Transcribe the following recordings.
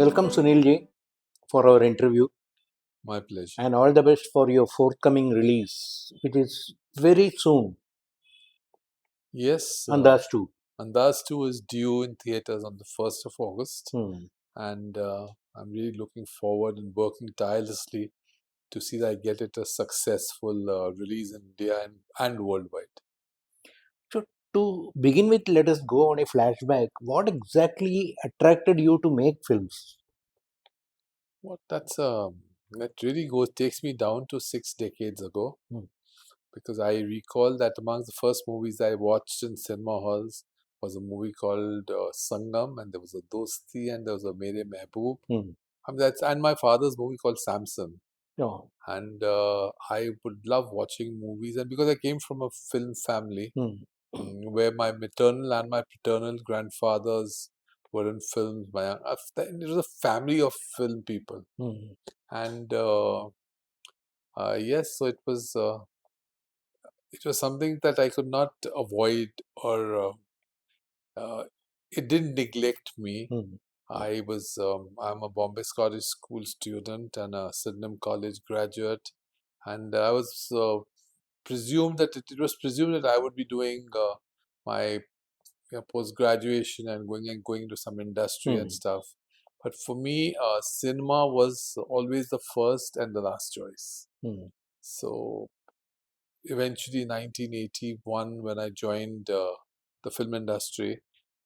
Welcome, Sunil ji, for our interview, My pleasure. and all the best for your forthcoming release, which is very soon. Yes, Andaaz 2. Andaaz 2 is due in theaters on the 1st of August, Hmm. and I'm really looking forward and working tirelessly to see that I get it a successful release in India and worldwide. So, to begin with, let us go on a flashback. What exactly attracted you to make films? What that really takes me down to 6 decades ago, Hmm. because I recall that amongst the first movies I watched in cinema halls was a movie called Sangam, and there was a Dosti, and there was a Mere Mehboob. Hmm. And my father's movie called Samson. Oh. And I would love watching movies. And because I came from a film family Hmm. where my maternal and my paternal grandfathers were in films, it was a family of film people. Hmm. And yes, so it was something that I could not avoid, or uh, it didn't neglect me. Hmm. I'm a Bombay Scottish School student and a Sydenham College graduate, and I was presumed that it was presumed that I would be doing my post graduation and going into some industry and Hmm. stuff. But for me, cinema was always the first and the last choice. Hmm. So eventually, 1981, when I joined the film industry,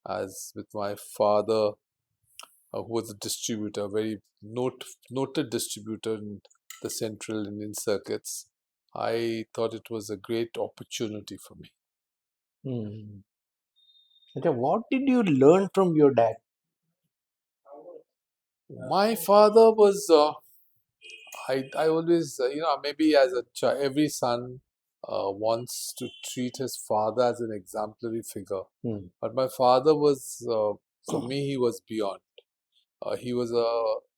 as with my father, who was a distributor, very noted distributor in the central Indian circuits, I thought it was a great opportunity for me. Hmm. Okay, what did you learn from your dad? My father was, I always, maybe as a child, every son wants to treat his father as an exemplary figure. Hmm. But my father was, for me, he was beyond. He was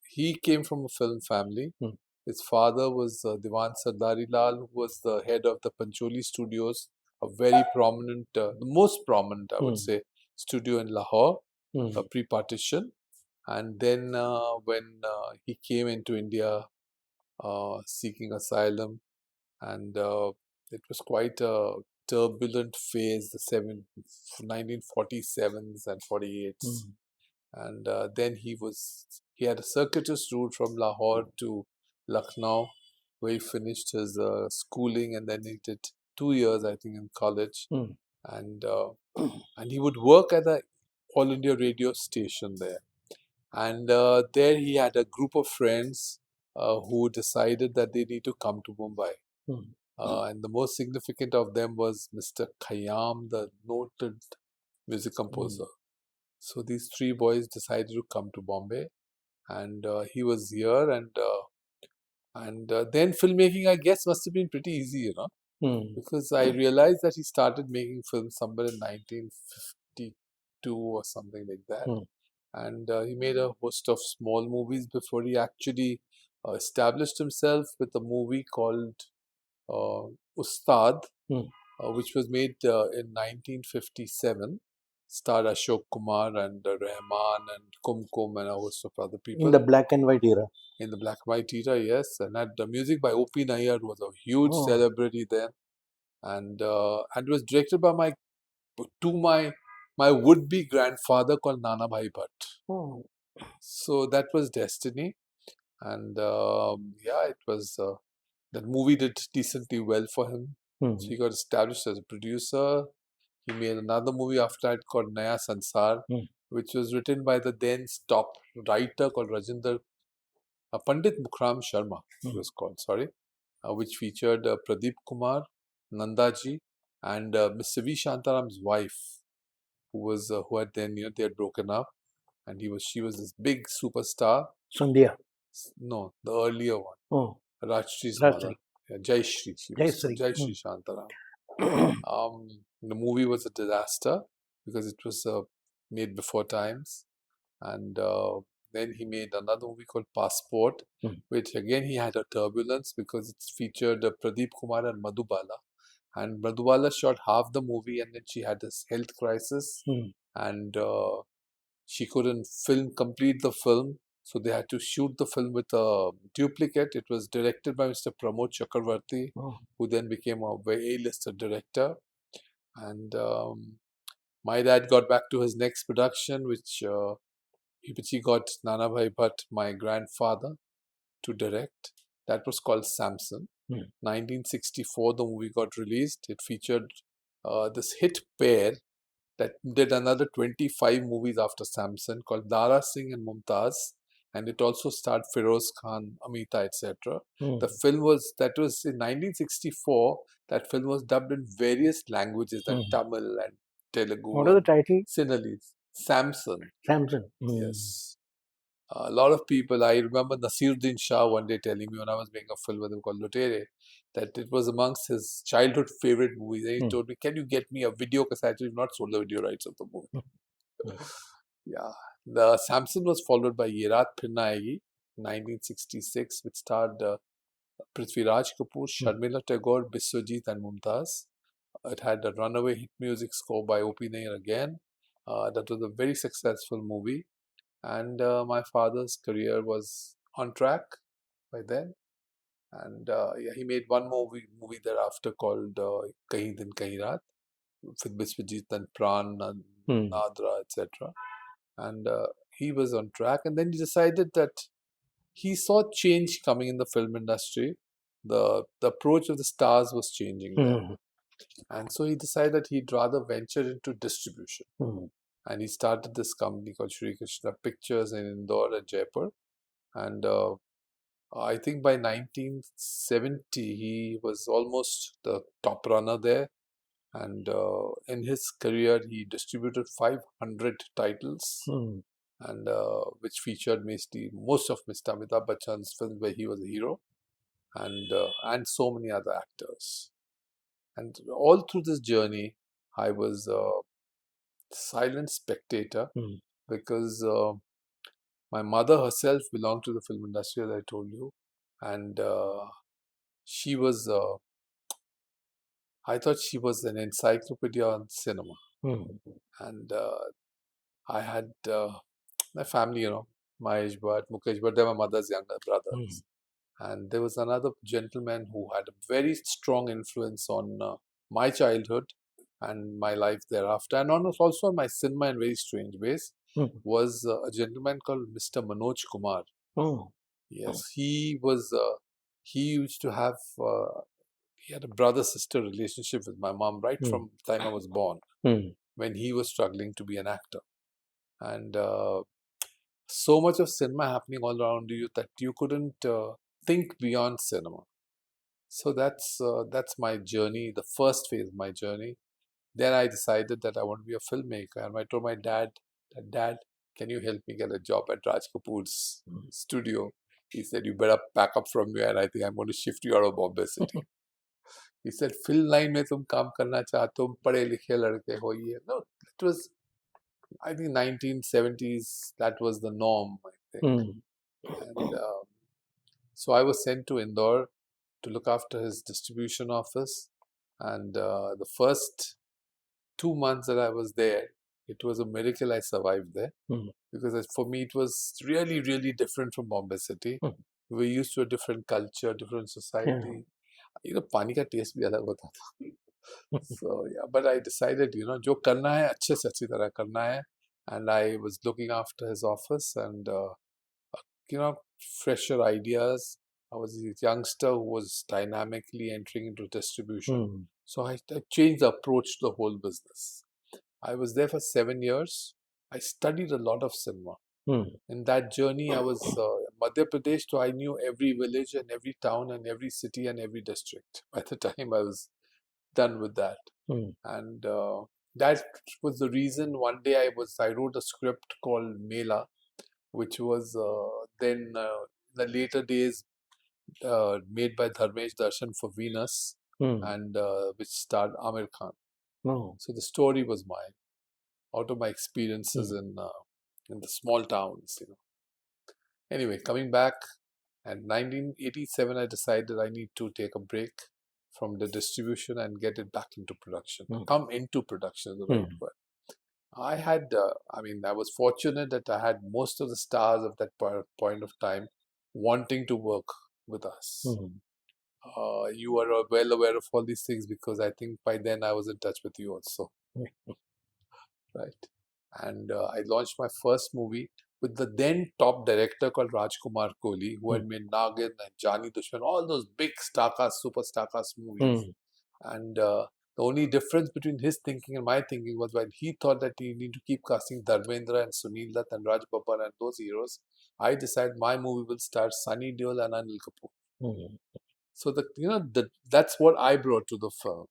he came from a film family. Hmm. His father was Diwan Sardari Lal, who was the head of the Pancholi Studios, a very prominent, the most prominent, I would Hmm. say, studio in Lahore, Hmm. pre-partition. And then when he came into India seeking asylum, and it was quite a turbulent phase, the 1947s and 48s. Hmm. And then he had a circuitous route from Lahore to Lucknow, where he finished his schooling, and then he did 2 years, I think, in college. Hmm. And and he would work at the All India radio station there. And there he had a group of friends who decided that they need to come to Mumbai. Hmm. And the most significant of them was Mr. Khayyam, the noted music Hmm. composer. So these three boys decided to come to Bombay, and he was here, and then filmmaking, I guess, must have been pretty easy, Hmm. because I realized that he started making films somewhere in 1952 or something like that, Hmm. and he made a host of small movies before he actually established himself with a movie called Ustad, Hmm. which was made in 1957, starred Ashok Kumar and Rahman and Kumkum and a host of other In people the black and white era. in the black and white era, yes. And had the music by O.P. Nayyar, who was a huge Oh. celebrity then. And it was directed by my would-be grandfather called Nana Bhai Bhatt. Oh. So that was destiny. And yeah, it was that movie did decently well for him. Hmm. So he got established as a producer. He made another movie after that called Naya Sansar, Hmm. which was written by the then top writer called Rajinder Pandit Mukram Sharma. It Hmm. was called, sorry, which featured Pradeep Kumar, Nandaji, and Mr. V. Shantaram's wife, who had then they had broken up, and she was this big superstar. Sandhya. No, the earlier one, Oh. Rajshree's mother, Rajshri. yeah, Jai Shri. She Jai was called Sri. Jai Hmm. Shri Shantaram. The movie was a disaster because it was made before times, and then he made another movie called Passport, Hmm. which again he had a turbulence because it featured Pradeep Kumar and Madhubala. And Madhubala shot half the movie, and then she had this health crisis, Hmm. and she couldn't complete the film. So they had to shoot the film with a duplicate. It was directed by Mr. Pramod Chakravarti, Oh. who then became a very A-listed director. And my dad got back to his next production, which he got Nana Bhai Bhatt, my grandfather, to direct. That was called Samson. 1964, the movie got released. It featured this hit pair that did another 25 movies after Samson called Lara Singh and Mumtaz. And it also starred Feroz Khan, Amita, etc. The film that was in 1964, that film was dubbed in various languages like Tamil and Telugu What was the and title? Sinhalese. Samson. Samson. Yes. A lot of people, I remember Nasiruddin Shah one day telling me when I was making a film with him called Lutere, that it was amongst his childhood favorite movies. And he told me, can you get me a video cassette? We've not sold the video rights of the movie. Yeah. The Samson was followed by Yerat Pirnaegi, 1966, which starred Prithviraj Kapoor, Sharmila Tagore, Biswajit and Mumtaz. It had a runaway hit music score by O.P. Nair again. That was a very successful movie. And my father's career was on track by then. And yeah, he made one movie thereafter called Kahin Din Kahin Raat with Biswajit and Pran and Nadra, etc. And he was on track. And then he decided that he saw change coming in the film industry. The approach of the stars was changing there. And so he decided he'd rather venture into distribution. And he started this company called Shri Krishna Pictures in Indore and Jaipur. And I think by 1970, he was almost the top runner there. And in his career, he distributed 500 titles, and which featured most of Mr. Amitabh Bachchan's films where he was a hero, and so many other actors. And all through this journey, I was a silent spectator because my mother herself belonged to the film industry, as I told you, and she was. I thought she was an encyclopedia on cinema, and I had my family, Mahesh Bhatt, Mukesh Bhatt, they were my mother's younger brothers. And there was another gentleman who had a very strong influence on my childhood and my life thereafter, and also on my cinema in very strange ways, was a gentleman called Mr. Manoj Kumar. Yes, he was, he used to have, he had a brother-sister relationship with my mom right from the time I was born, when he was struggling to be an actor. And so much of cinema happening all around you that you couldn't think beyond cinema. So that's my journey, the first phase of my journey. Then I decided that I want to be a filmmaker, and I told my dad, "Dad, can you help me get a job at Raj Kapoor's studio?" He said, "You better pack up from here, and I think I'm going to shift you out of Bombay City." He said, "Film line में तुम काम करना चाहते हो, पढ़े लिखे लड़के हो ये." No, it was, I think, 1970s. That was the norm, I think. And so I was sent to Indore to look after his distribution office. And the first 2 months that I was there, it was a miracle I survived there. Because for me, it was really, really different from Bombay City. We were used to a different culture, different society. पानी का test भी अलग होता था. So yeah, but I decided, जो करना है अच्छे से अच्छी तरह करना है. And I was looking after his office and fresher ideas. I was a youngster who was dynamically entering into distribution. So I changed the approach to the whole business. I was there for 7 years. I studied a lot of cinema. In that journey, I was Madhya Pradesh, so I knew every village and every town and every city and every district by the time I was done with that. And that was the reason one day I wrote a script called Mela, which was then in the later days made by Dharmesh Darshan for Venus, and which starred Amir Khan. So the story was mine, out of my experiences in the small towns. Anyway, coming back, and 1987, I decided I need to take a break from the distribution and get it back into production. Come into production is the right word. I had, I was fortunate that I had most of the stars of that point of time wanting to work with us. Mm. You are well aware of all these things because I think by then I was in touch with you also, right? And I launched my first movie with the then top director called Rajkumar Kohli, who had Mm. made Nagin and Jani Dushman, all those big star-cast, super star-cast movies. Mm. And the only difference between his thinking and my thinking was when he thought that he need to keep casting Dharmendra and Sunil Dutt and Raj Babbar and those heroes, I decided my movie will star Sunny Deol and Anil Kapoor. Mm. So that's what I brought to the film.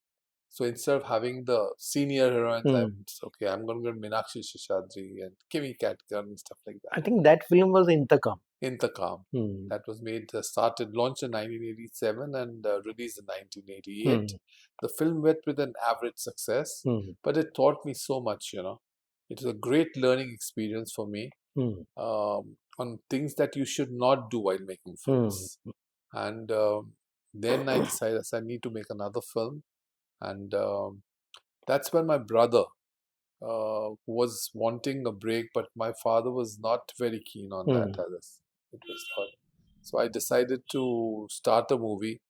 So instead of having the senior heroines, I Mm. went, okay, I'm going to get Meenakshi Shishadri and Kimi Katkar and stuff like I that. think that film was Intercom. Intercom. Mm. That was launched in 1987 and released in 1988. Mm. The film met with an average success, Mm. but it taught me so much, It was a great learning experience for me Mm. on things that you should not do while making Mm. films. And then I decided I need to make another film. And that's when my brother was wanting a break, but my father was not very keen on that. Mm. It was thought. So I decided to start a movie,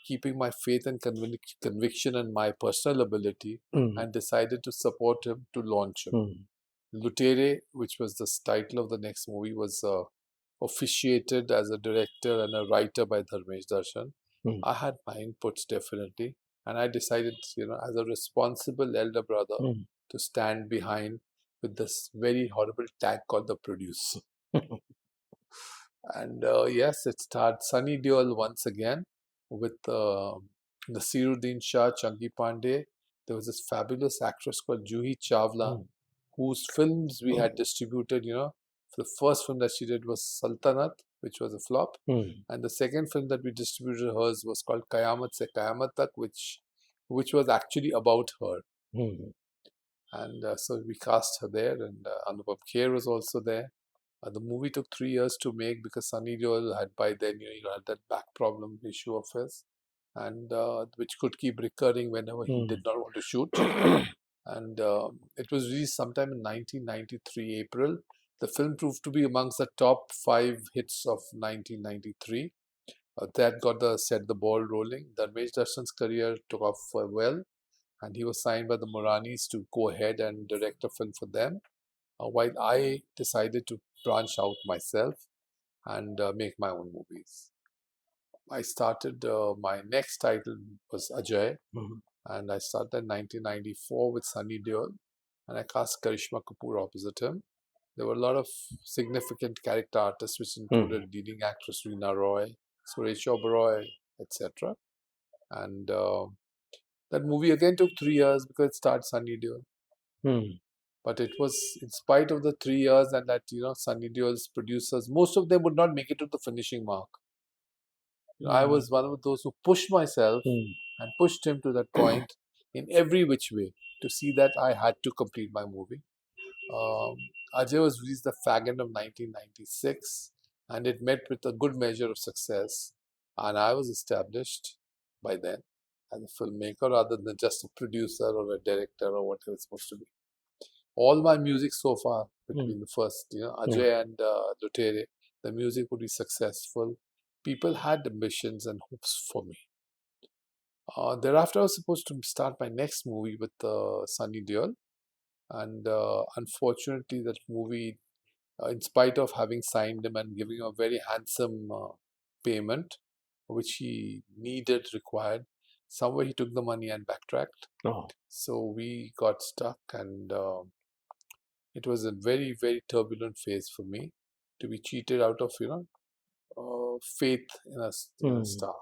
keeping my faith and conviction in my personal ability, Mm. and decided to support him to launch him. Mm. Lutere, which was the title of the next movie, was officiated as a director and a writer by Dharmesh Darshan. Mm. I had my inputs definitely, and I decided, as a responsible elder brother, Mm. to stand behind with this very horrible tag called the producer. And yes, it starred Sunny Deol once again with Nasiruddin Shah, Changi Pandey. There was this fabulous actress called Juhi Chawla, Mm. whose films we had distributed. The first film that she did was Sultanat, which was a flop. Mm. And the second film that we distributed hers was called Qayamat Se Qayamat Tak, which was actually about her. Mm. And so we cast her there, and Anupam Kher was also there. The movie took 3 years to make because Sunny Deol had by then, had that back problem issue of his, and which could keep recurring whenever he Mm. did not want to shoot. And it was released sometime in 1993, April. The film proved to be amongst the top 5 hits of 1993. That set the ball rolling. Dharmesh Darshan's career took off well, and he was signed by the Moranis to go ahead and direct a film for them. While I decided to branch out myself and make my own movies. I started, my next title was Ajay, Mm. and I started in 1994 with Sunny Deol, and I cast Karishma Kapoor opposite him. There were a lot of significant character artists, which included leading actress Reena Roy, Suresh Oberoi, etc. And that movie again took 3 years because it starred Sunny Deol. Mm. But it was in spite of the 3 years and that, Sunny Deol's producers, most of them would not make it to the finishing mark. I was one of those who pushed myself Mm. and pushed him to that point in every which way to see that I had to complete my movie. Um, Ajay was released the fag end of 1996 and it met with a good measure of success. And I was established by then as a filmmaker rather than just a producer or a director or whatever it's supposed to be. All my music so far between the first, Ajay and Lutere, the music would be successful. People had ambitions and hopes for me. Thereafter, I was supposed to start my next movie with Sunny Deol, and unfortunately, that movie, in spite of having signed him and giving him a very handsome payment, which he required, somewhere he took the money and backtracked. Oh. So we got stuck, and it was a very, very turbulent phase for me to be cheated out of, faith in a star.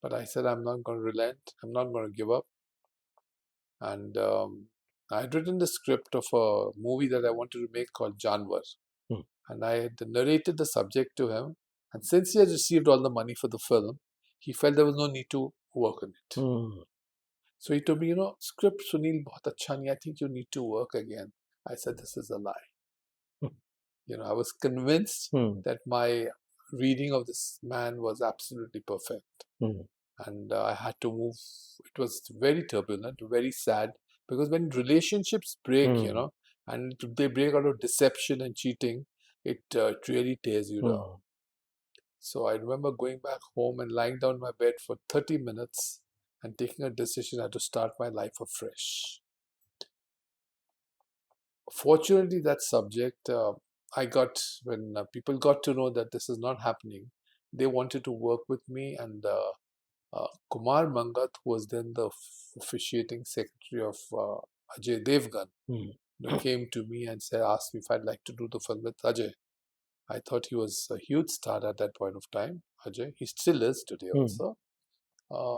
But I said, I'm not going to relent. I'm not going to give up. And I had written the script of a movie that I wanted to make called Jaanwar. And I had narrated the subject to him. And since he had received all the money for the film, he felt there was no need to work on it. So he told me, script Sunil bahut acha nahi, I think you need to work again. I said, this is a lie. I was convinced that my reading of this man was absolutely perfect. And I had to move. It was very turbulent, very sad, Because when relationships break, Hmm. and they break out of deception and cheating, it really tears you down. Hmm. So I remember going back home and lying down in my bed for 30 minutes and taking a decision I had to start my life afresh. Fortunately, that subject, I got, when people got to know that this is not happening, they wanted to work with me. And Kumar Mangat, who was then the officiating secretary of Ajay Devgan, Hmm. came to me and asked me if I'd like to do the film with Ajay. I thought he was a huge star at that point of time, Ajay. He still is today Hmm. also.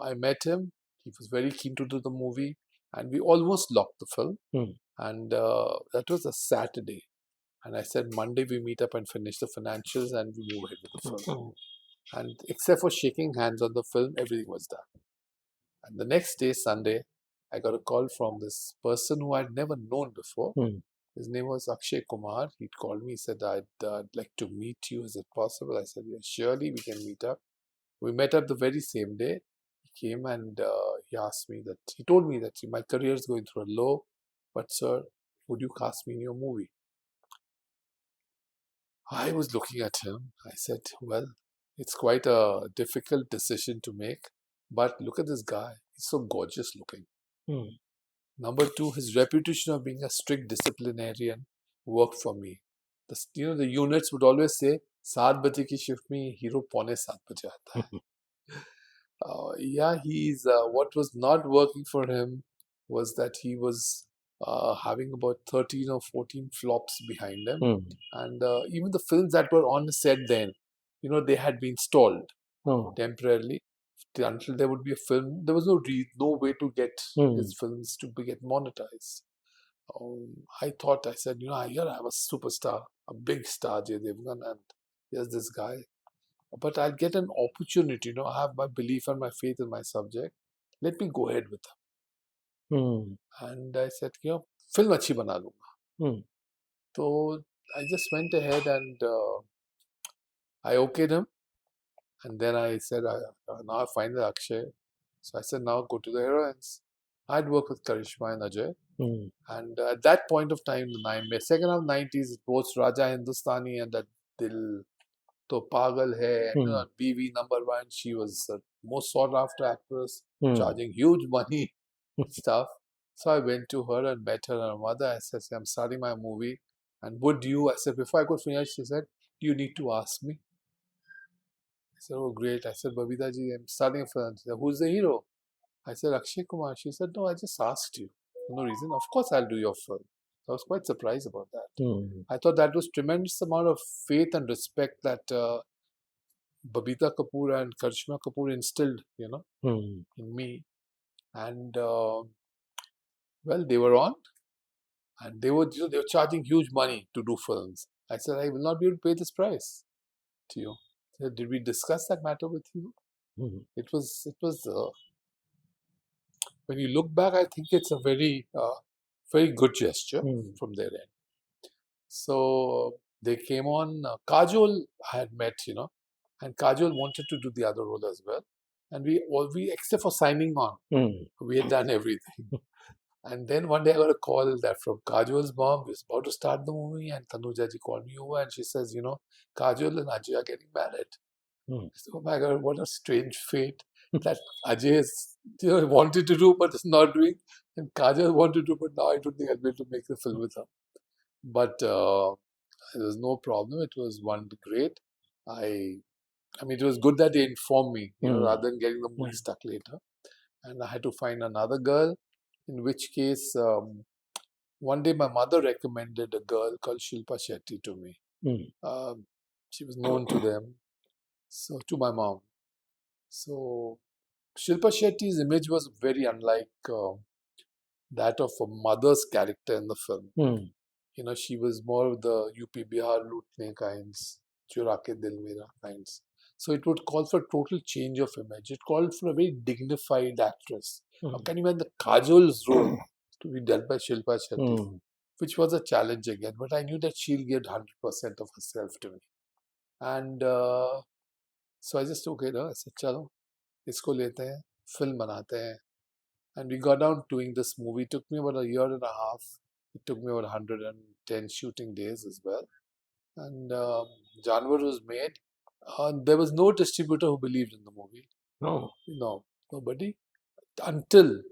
I met him. He was very keen to do the movie, and we almost locked the film. Hmm. And that was a Saturday. And I said, Monday we meet up and finish the financials and we move ahead with the film. Hmm. And except for shaking hands on the film, everything was done. And the next day, Sunday, I got a call from this person who I'd never known before. Hmm. His name was Akshay Kumar. He'd called me. He said, I'd like to meet you. Is it possible? I said, yeah, surely we can meet up. We met up the very same day. He came and he told me that my career is going through a low, but sir, would you cast me in your movie? I was looking at him. I said, well, it's quite a difficult decision to make, but look at this guy. He's so gorgeous looking. Hmm. Number two, his reputation of being a strict disciplinarian worked for me. The units would always say, 7 baje ki shift mein hero paune 7 baje aata hai. He's what was not working for him was that he was having about 13 or 14 flops behind him. Hmm. And even the films that were on the set then, they had been stalled Oh. temporarily until there would be a film. There was no way to get Hmm. his films to get monetized. I said, here I have a superstar, a big star, Jay Devgan, and here's this guy. But I'll get an opportunity, I have my belief and my faith in my subject. Let me go ahead with Hmm. him. And I said, film अच्छी बना लूँगा. Hmm. So I just went ahead and I okayed him. And then I said, now I find the Akshay. So I said, now go to the heroines. I'd worked with Karishma and Ajay. Hmm. And at that point of time, the second half 90s, both Raja Hindustani and that Dil To Pagal Hai, and Hmm. BV number one, she was the most sought after actress, Hmm. charging huge money stuff. So I went to her and met her and her mother. I said, I'm starting my movie. And would you? I said, before I could finish, she said, you need to ask me. I said, oh, great. I said, Babita ji, I'm starting a film. She said, who's the hero? I said, Akshay Kumar. She said, no, I just asked you. For no reason. Of course, I'll do your film. So I was quite surprised about that. Hmm. I thought that was tremendous amount of faith and respect that Babita Kapoor and Karishma Kapoor instilled, Hmm. in me. And well, they were on, and they were charging huge money to do films. I said, I will not be able to pay this price to you. They said, did we discuss that matter with you? Hmm. It was. When you look back, I think it's a very good gesture Hmm. from their end. So they came on. Kajol I had met, and Kajol wanted to do the other role as well. And we except for signing on, Hmm. we had done everything. And then one day I got a call that from Kajol's mom was about to start the movie, and Tanuja ji called me over and she says, Kajol and Ajay are getting married. Hmm. I said, oh my God, what a strange fate that Ajay is, wanted to do but is not doing, and Kajol wanted to, but now I don't think I'll be able to make the film with her. But there was no problem. It was one great. I, I mean, it was good that they informed me, Hmm. rather than getting the movie Hmm. stuck later. And I had to find another girl, in which case, one day my mother recommended a girl called Shilpa Shetty to me. Hmm. She was known to them, so to my mom. So Shilpa Shetty's image was very unlike that of a mother's character in the film. Hmm. She was more of the UP Bihar lootne kinds, Chura ke dil mera kinds. So it would call for total change of image. It called for a very dignified actress. How Hmm. can you imagine the Kajol's role to be done by Shilpa Shetty, Hmm. which was a challenge again. But I knew that she'll give 100% of herself to me. And so I just took it. I said, चलो इसको लेते हैं, film बनाते हैं. And we got down doing this movie. It took me about a year and a half. It took me about 110 shooting days as well. And Jaanwar was made. There was no distributor who believed in the movie. No. No, nobody. Until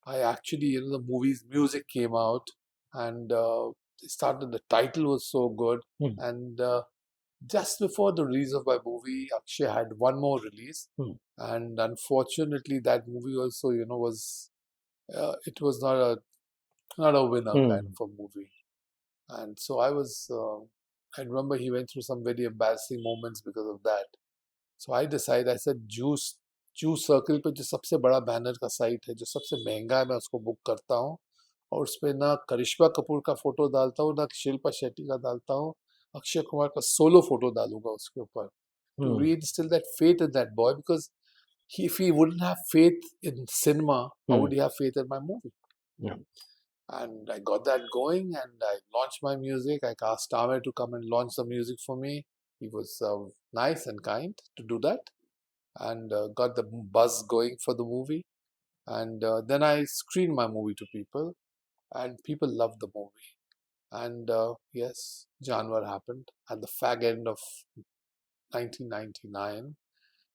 I actually, the movie's music came out, and it started. The title was so good, and just before the release of my movie, Akshay had one more release, and unfortunately, that movie also, was it was not a winner kind of a movie, and so I was. I remember he went through some very embarrassing moments because of that. So I decided, I said, juice circle पे जो सबसे बड़ा banner का site है, जो सबसे महंगा है, मैं उसको बुक करता हूँ, और उस पे ना करिश्मा कपूर का फोटो डालता हूँ, ना शिल्पा शेट्टी का डालता हूँ, अक्षय कुमार का सोलो फोटो डालूंगा उसके ऊपर, to reinstill that faith in that boy, because if he wouldn't have faith in cinema, how would he have faith in my movie? Yeah. And I got that going, and I launched my music. I asked Amir to come and launch the music for me. He was nice and kind to do that, and got the buzz going for the movie. And then I screened my movie to people, and people loved the movie. And yes, Jaanwar happened at the fag end of 1999.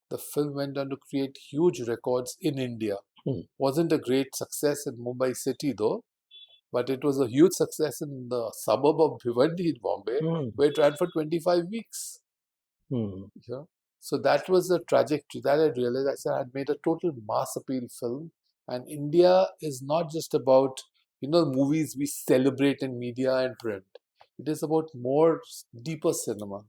The film went on to create huge records in India. Wasn't a great success in Mumbai city though, but it was a huge success in the suburb of Bhiwandi in Bombay, where it ran for 25 weeks. Yeah. So that was the trajectory that I realized. I said I had made a total mass appeal film, and India is not just about movies we celebrate in media and print. It is about more deeper cinema.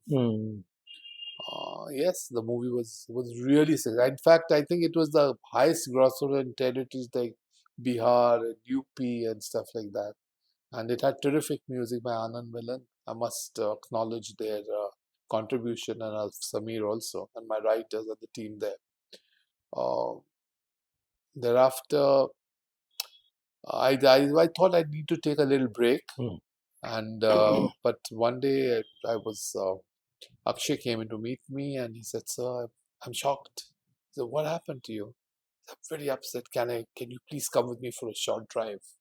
Yes, the movie was really successful. In fact, I think it was the highest grosser in territories like Bihar and UP and stuff like that. And it had terrific music by Anand Milan. I must acknowledge their contribution, and Samir also, and my writers and the team there. Thereafter, I thought I'd need to take a little break, and but one day I was Akshay came in to meet me, and he said, "Sir, I'm shocked." He said, "What happened to you?" "I'm very upset. Can you please come with me for a short drive?"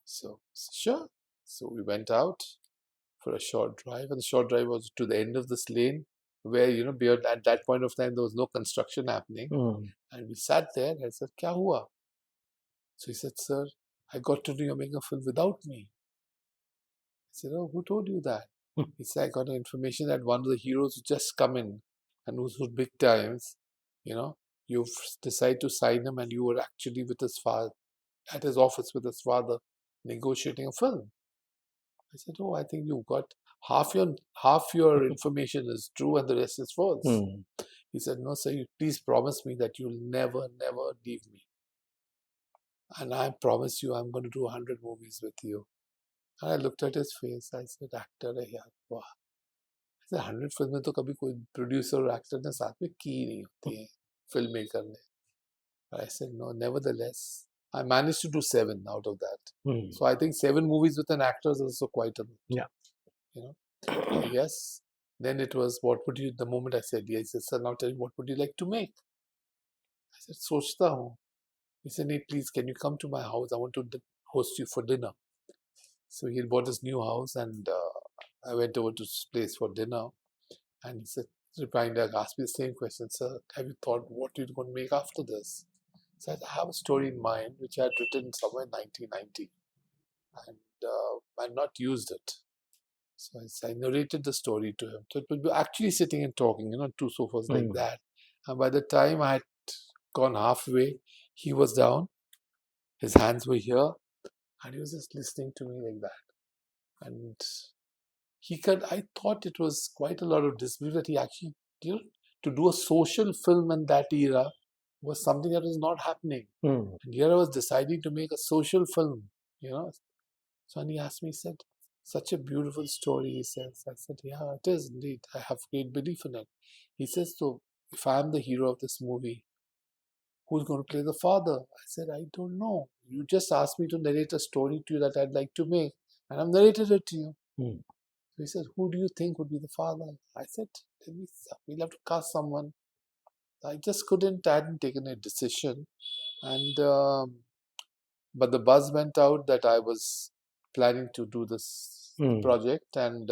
So I said, "Sure." So we went out for a short drive, and the short drive was to the end of this lane where, beyond at that point of time, there was no construction happening. And we sat there, and I said, "Kya hua?" So he said, "Sir, I got to know you're making a film without me." I said, "Oh, who told you that?" He said, "I got information that one of the heroes who just come in and who's big times, you've decided to sign him, and you were actually with his father, at his office with his father, negotiating a film." I said, "Oh, I think you've got half your information is true and the rest is false." He said, "No, sir, you please promise me that you'll never, never leave me. And I promise you I'm going to do 100 movies with you." And I looked at his face. I said, "Actor है यार, वाह." I said, 100 फिल्में तो कभी कोई producer और actor ने साथ में की ही नहीं होती हैं, फिल्म मेकर ने. But I said, "No, nevertheless, I managed to do 7 out of that." So I think 7 movies with an actor is also quite a lot. Yeah. Yes. Then it was, the moment I said yes, he said, "Sir, now tell me, what would you like to make?" I said, "Sochta hu." He said, "Hey, please, can you come to my house? I want to host you for dinner." So he had bought his new house, and I went over to his place for dinner. And he said, replying back, asked me the same question, "Sir, have you thought what you're going to make after this?" So I said, "I have a story in mind, which I had written somewhere in 1990, and I've not used it." So I narrated the story to him. So it would be actually sitting and talking, two sofas like that. And by the time I had gone halfway, he was down, his hands were here, and he was just listening to me like that. And I thought it was quite a lot of disbelief that he actually, to do a social film in that era was something that was not happening. And here I was deciding to make a social film, So and he asked me, he said, "Such a beautiful story," he says. I said, "Yeah, it is indeed. I have great belief in it." He says, "So if I'm the hero of this movie, who's going to play the father?" I said, "I don't know. You just asked me to narrate a story to you that I'd like to make, and I've narrated it to you." So he said, "Who do you think would be the father?" I said, "We'll have to cast someone." I just couldn't, I hadn't taken a decision. And But the buzz went out that I was planning to do this project, and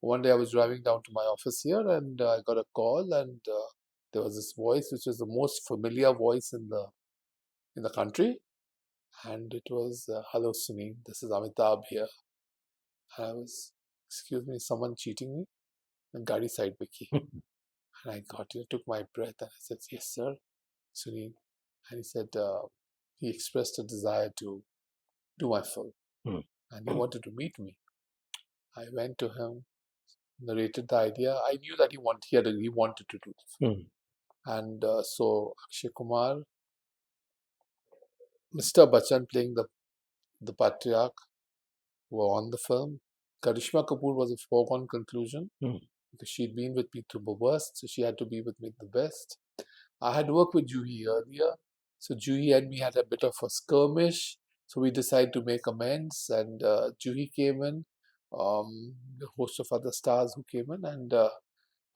one day I was driving down to my office here, and I got a call, and there was this voice, which was the most familiar voice in the country, and it was, "Hello, Sunil, this is Amitabh here." And I was, "Excuse me, someone cheating me?" And Gadi side Vicky. And I took my breath, and I said, "Yes, sir, Sunil." And he said, he expressed a desire to do my film, and he wanted to meet me. I went to him, narrated the idea. I knew that he wanted to do the film. And so Akshay Kumar, Mr. Bachchan playing the patriarch were on the film. Karishma Kapoor was a foregone conclusion because she'd been with me through the worst, so she had to be with me the best. I had worked with Juhi earlier, so Juhi and me had a bit of a skirmish. So we decided to make amends, and Juhi came in, the host of other stars who came in, and I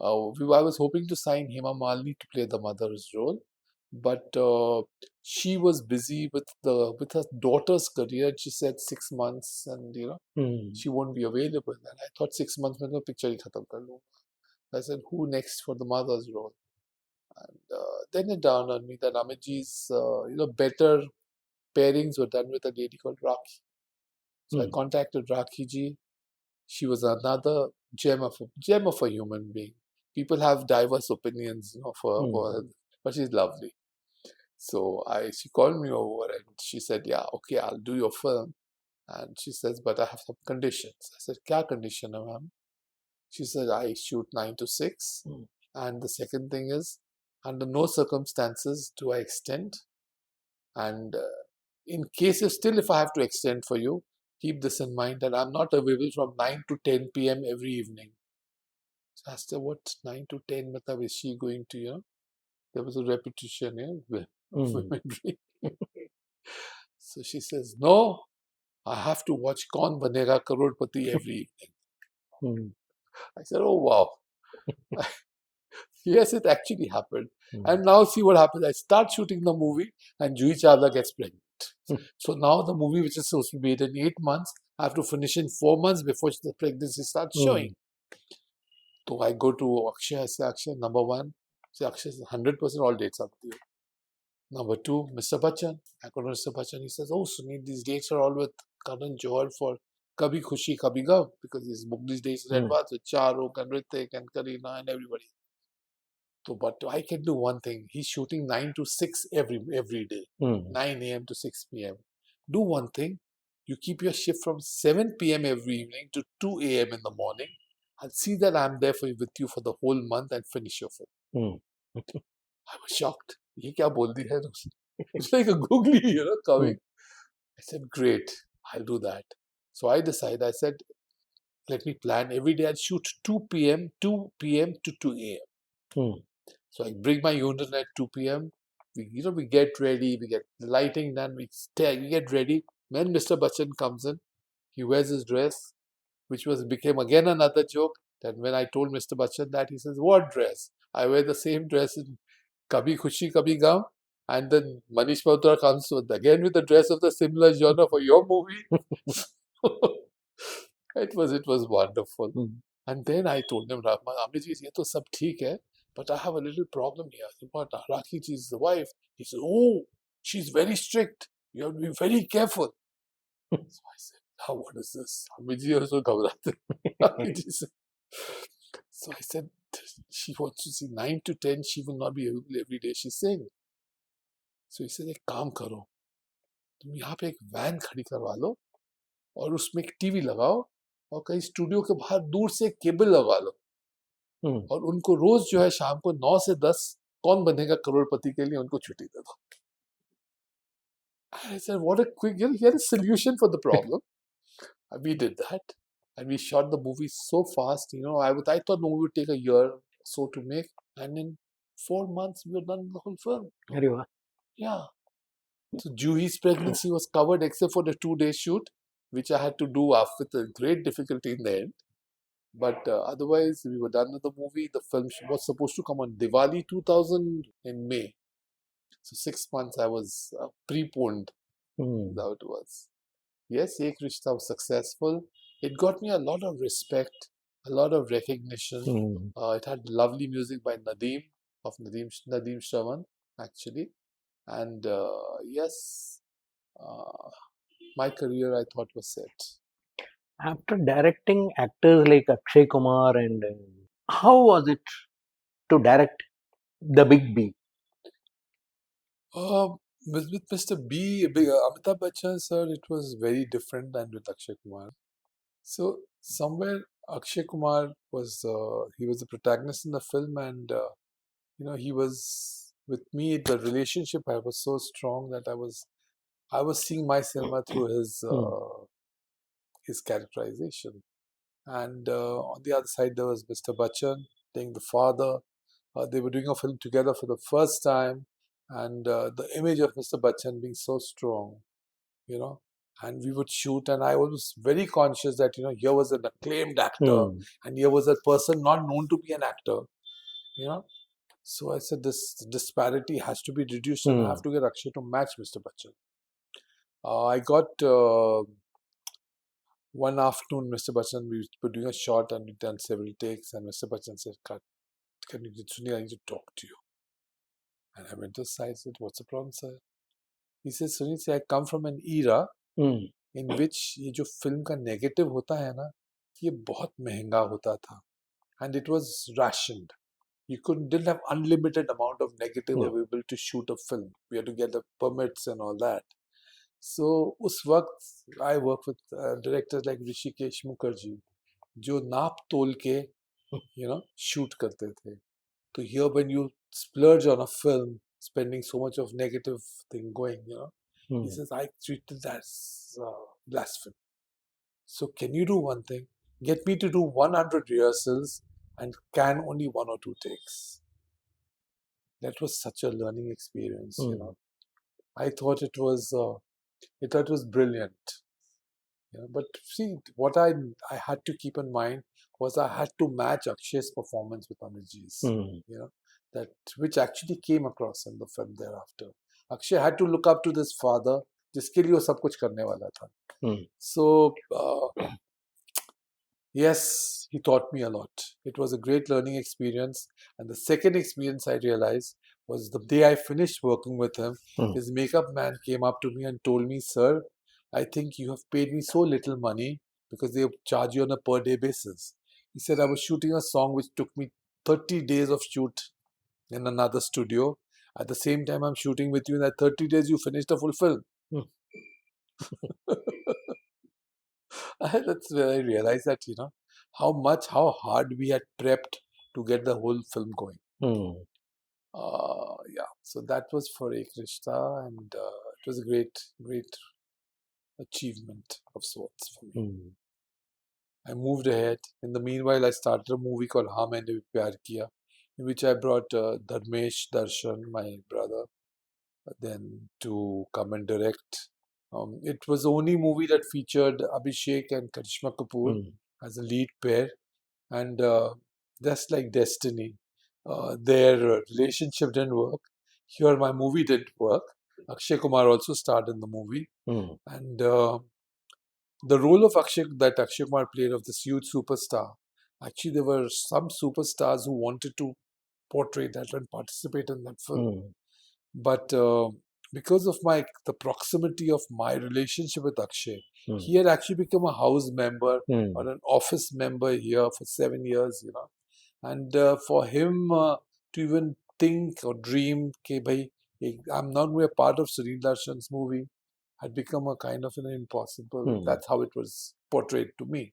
was hoping to sign Hema Malini to play the mother's role, but she was busy with her daughter's career. She said 6 months, and she won't be available. And I thought 6 months में तो picture ही खत्म कर लूँगा. I said, who next for the mother's role? And then it dawned on me that Amitji's better pairings were done with a lady called Rakhee. So I contacted Rakhee ji. She was another gem of a human being. People have diverse opinions, for her, but she's lovely. So she called me over and she said, "Yeah, okay, I'll do your film." And she says, "But I have some conditions." I said, "Kya condition hai, ma'am?" She said, "I shoot 9 to 6. And the second thing is, under no circumstances do I extend. And in case if I have to extend for you, keep this in mind that I'm not available from 9 to 10 p.m. every evening." So I asked her, what 9 to 10 matlab is she going to, there was a repetition, women. So she says, "No, I have to watch Kaun Banega Crorepati every evening." I said, "Oh, wow." Yes, it actually happened. And now see what happens. I start shooting the movie and Juhi Chawla gets pregnant. So now the movie, which is supposed to be made in 8 months, I have to finish in 4 months before the pregnancy starts showing. So I go to Akshay. I say, "Akshay, number one." Say, "Akshay, 100% all dates up to you." Number two, Mr. Bachchan. I go to Mr. Bachchan. He says, "Oh, Sunil, these dates are all with Karan Johar for Kabhi Khushi Kabhi Gum," because he's booked these dates in advance with Charuk and Ritik and Kareena and everybody. So, but I can do one thing. He's shooting 9 to 6 every day, 9 a.m. to 6 p.m. Do one thing. You keep your shift from 7 p.m. every evening to 2 a.m. in the morning. I'll see that I'm there with you for the whole month and finish your film. I was shocked. ये क्या बोल दी है? It's like a googly, coming. I said, "Great, I'll do that." So I said, "Let me plan. Every day I'll shoot 2 p.m. to 2 a.m. So I bring my unit at 2 p.m. We get ready, we get the lighting done, we get ready. When Mr. Bachchan comes in, he wears his dress, which became again another joke. That when I told Mr. Bachchan that, he says, "What dress?" I wear the same dress in Kabhi Khushi Kabhi Gum, and then Manish Malhotra comes again with the dress of the similar genre for your movie. It was wonderful. And then I told him, "Amit ji, ये तो सब ठीक है, but I have a little problem here. But Rakhee ji is the wife." He said, "Oh, she's very strict. You have to be very careful." So I said, "Now what is this?" Amit ji also घबराते. Rakhee ji said. So I said, "She wants to see 9 to 10. She will not be available every day. She's saying." So he said, "एक काम करो, तुम यहाँ पे एक van खड़ी करवा लो और उसमें एक टीवी लगाओ और कहीं स्टूडियो के बाहर दूर से केबल लगा लो और उनको रोज जो है शाम को 9 से 10 कौन बनेगा करोड़पति के लिए उनको छुट्टी दे दो." I said, what a quick, he had a solution for the problem. And we did that. And we shot the movie so fast, I thought the movie would take a year or so to make. And in 4 months, we were done the whole film. Yeah. So Juhi's pregnancy was covered except for the 2-day shoot, which I had to do with a great difficulty in the end. But otherwise, we were done with the movie. The film was supposed to come on Diwali 2000 in May. So 6 months I was preponed. Hmm. How it was. Yes, Ek Rishta was successful. It got me a lot of respect, a lot of recognition. Hmm. It had lovely music by Nadeem Shravan, actually. And yes, uh, my career I thought was set. After directing actors like Akshay Kumar and how was it to direct the Big B? Uh, with Mr. Amitabh Bachchan, sir, it was very different than with Akshay Kumar. So somewhere Akshay Kumar was he was the protagonist in the film, and he was with me. The relationship I was so strong that I was seeing my cinema through Hmm. his characterization. And on the other side there was Mr. Bachchan playing the father. They were doing a film together for the first time, and the image of Mr. Bachchan being so strong, you know. And we would shoot, and I was very conscious that here was an acclaimed actor, Hmm. and here was a person not known to be an actor, you know. So I said this disparity has to be reduced, and I Hmm. have to get Akshay to match Mr. Bachchan. I got one afternoon, Mr. Bachchan, we were doing a shot and we'd done several takes, and Mr. Bachchan said, "Cut, can you, Sunil, I need to talk to you." And I went to the side and said, "What's the problem, sir?" He said, "Sunil, I come from an era Hmm. in which ये जो film का negative होता है ना, ये बहुत महंगा होता था, and it was rationed. You didn't have unlimited amount of negative No. available to shoot a film. We had to get the permits and all that. So उस वक्त I worked with directors like Rishikesh Mukherjee जो नाप तोल के shoot करते थे. So here when you splurge on a film, spending so much of negative thing going, he Hmm. says, I treated that as blasphemy. So can you do one thing? Get me to do 100 rehearsals and can only one or two takes. That was such a learning experience. Hmm. I thought it was brilliant. But see, what I had to keep in mind was I had to match Akshay's performance with Amit's. Hmm. That which actually came across in the film thereafter. Akshay had to look up to this father, जिसके लिए वो सब कुछ करने वाला था. Hmm. So yes, he taught me a lot. It was a great learning experience. And the second experience I realized was the day I finished working with him, Hmm. his makeup man came up to me and told me, "Sir, I think you have paid me so little money because they charge you on a per day basis." He said, "I was shooting a song which took me 30 days of shoot in another studio. At the same time, I'm shooting with you. In that 30 days, you finished a full film." Hmm. That's where I realized that, how hard we had prepped to get the whole film going. Hmm. Yeah, so that was for Ek Rishta, and it was a great, great achievement of sorts for me. Hmm. I moved ahead. In the meanwhile, I started a movie called Ha Maine Bhi Pyar Kiya, in which I brought Darshan, my brother, then to come and direct. It was the only movie that featured Abhishek and Karishma Kapoor Hmm. as a lead pair, and just like destiny, their relationship didn't work. Here, my movie didn't work. Akshay Kumar also starred in the movie, Hmm. and the role of that Akshay Kumar played of this huge superstar. Actually, there were some superstars who wanted to portray that and participate in that film. Hmm. But because of the proximity of my relationship with Akshay, Hmm. he had actually become a house member Hmm. or an office member here for 7 years. And for him to even think or dream, okay, bhai, I'm not going to be a part of Suneel Darshan's movie, had become a kind of an impossible. Hmm. That's how it was portrayed to me.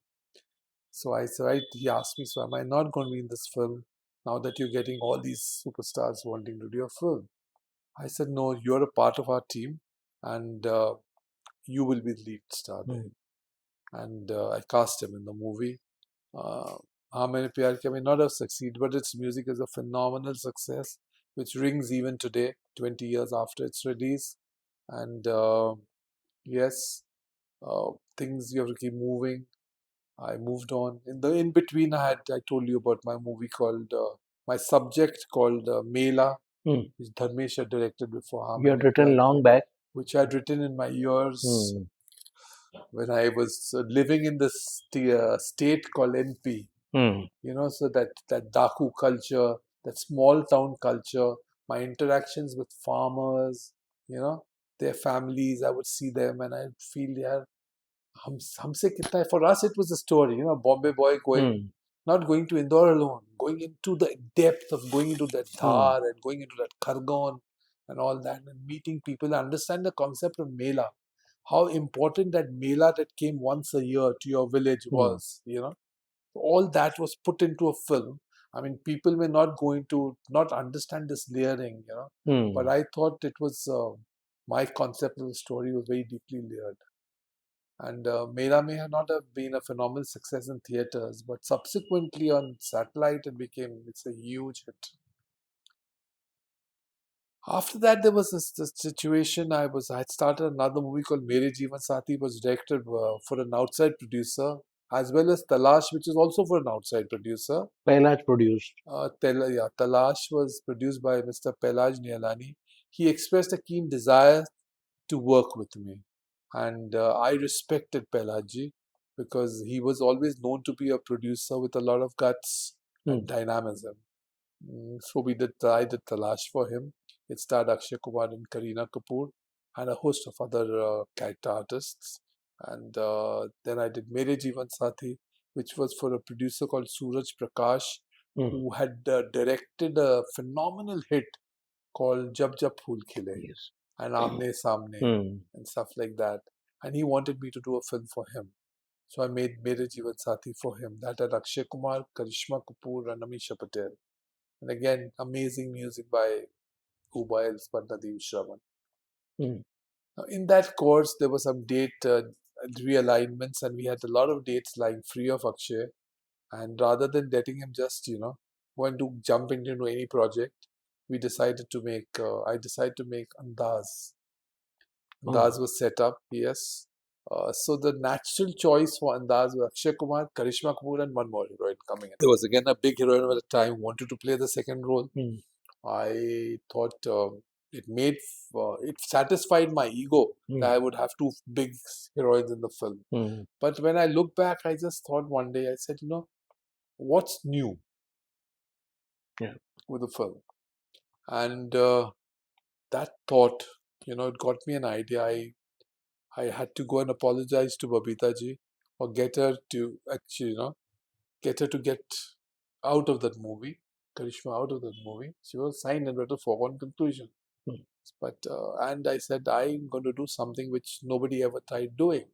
So I said, he asked me, so am I not going to be in this film now that you're getting all these superstars wanting to do a film? I said, no, you're a part of our team, and you will be the lead star there. Hmm. And I cast him in the movie. Uh, Haan Maine Pyar Kiya may not have succeeded, but its music is a phenomenal success, which rings even today, 20 years after its release. And yes, things you have to keep moving. I moved on. In the in between, I told you about my movie called my subject called Mela, Hmm. which Dharmesh had directed before Haan You had Maine written Pyar long Kiya. back. which I'd written in my years Mm. when I was living in this state called NP. Mm. So that Daku culture, that small town culture, my interactions with farmers, you know, their families, I would see them and I'd feel, yeah, humse kitna hai. For us, it was a story, Bombay boy going, Mm. not going to Indore alone, going into the depth of going into that Mm. Dhar and going into that Khargon and all that and meeting people, understand the concept of Mela, how important that Mela that came once a year to your village Mm. was. All that was put into a film. I mean, people were not going to not understand this layering, but Mm. I thought it was my concept of the story was very deeply layered. And Mera may have not have been a phenomenal success in theaters, but subsequently on satellite it's a huge hit. After that, there was this situation. I had started another movie called Mere Jeevan Sathi, was directed for an outside producer, as well as Talash, which is also for an outside producer. Pailaj produced. Talash was produced by Mr. Pelaj Nialani. He expressed a keen desire to work with me. And I respected Pelaji because he was always known to be a producer with a lot of guts and Mm. dynamism. So I did Talash for him. It starred Akshay Kumar and Kareena Kapoor and a host of other character artists. And then I did Mere Jeevan Sathi, which was for a producer called Suraj Prakash, Mm. who had directed a phenomenal hit called Jab Jab Phool Khile Yes. and Aamne Samne Mm. and stuff like that. And he wanted me to do a film for him. So I made Mere Jeevan Sathi for him. That had Akshay Kumar, Karishma Kapoor, and Amisha Patel. And again, amazing music by Ubails Nadeem Shravan. Mm. Now, in that course, there were some date realignments, and we had a lot of dates lying free of Akshay. And rather than letting him just, want to jump into any project, I decided to make Andaaz. Oh. Andaaz was set up, yes. So the natural choice for Andaaz was Akshay Kumar, Karishma Kapoor, and one more heroine coming in. There was again a big heroine at the time who wanted to play the second role. Mm. I thought it satisfied my ego that I Mm. would have two big heroines in the film. Mm. But when I look back, I just thought one day, I said, what's new Yeah. with the film? And that thought, it got me an idea. I had to go and apologize to Babita ji or get her to actually, get her to get out of that movie, Karishma out of that movie. She was signed and wrote a foregone conclusion. Mm. But and I said I'm going to do something which nobody ever tried doing.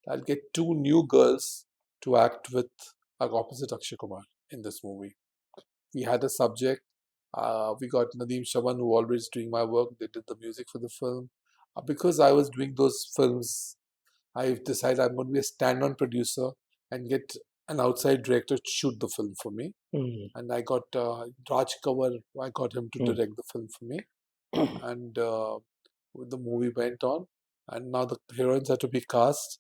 I'll get two new girls to act with opposite Akshay Kumar in this movie. We had a subject. We got Nadeem Shaman, who always doing my work. They did the music for the film. Because I was doing those films, I decided I'm going to be a stand-on producer and get an outside director to shoot the film for me. Mm. And I got Raj Kawar. I got him to Mm. direct the film for me. And the movie went on. And now the heroines had to be cast.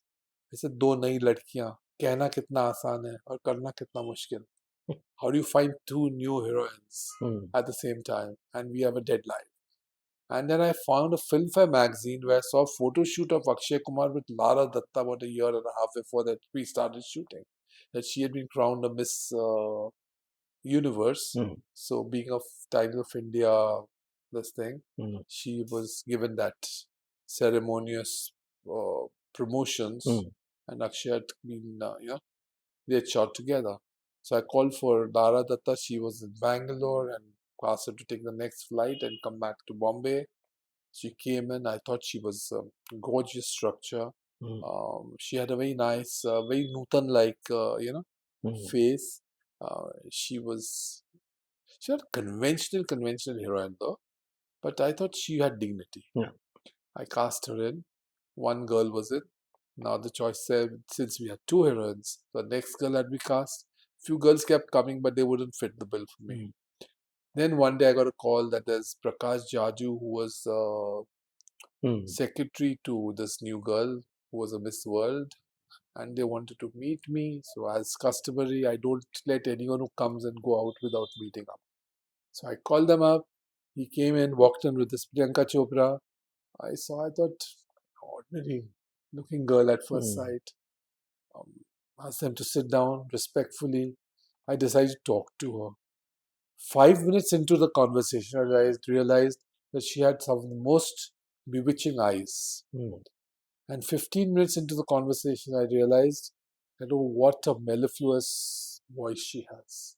I said, दो नई लड़कियां कहना कितना आसान है और करना कितना मुश्किल. How do you find two new heroines Mm. at the same time? And we have a deadline. And then I found a Filmfare magazine where I saw a photo shoot of Akshay Kumar with Lara Dutta about a year and a half before that we started shooting. That she had been crowned a Miss Universe. Mm. So being of Title of India, this thing, Mm. she was given that ceremonious promotions, Mm. and Akshay had been, they had shot together. So I called for Lara Datta. She was in Bangalore and asked her to take the next flight and come back to Bombay. She came in. I thought she was gorgeous structure. Mm. She had a very nice, very Nutan-like, Mm. face. She was she not conventional heroine though, but I thought she had dignity. Yeah. I cast her in. One girl was it. Now the choice said since we had two heroines, the next girl had we cast. Few girls kept coming, but they wouldn't fit the bill for me. Mm. Then one day I got a call that there's Prakash Jaju, who was Mm. secretary to this new girl who was a Miss World, and they wanted to meet me. So as customary, I don't let anyone who comes and go out without meeting up. So I called them up. He came in, walked in with this Priyanka Chopra, I thought, ordinary looking girl at first sight. Um, asked them to sit down respectfully. I decided to talk to her. 5 minutes into the conversation, I realized that she had some of the most bewitching eyes. And 15 minutes into the conversation, I realized that, oh, what a mellifluous voice she has.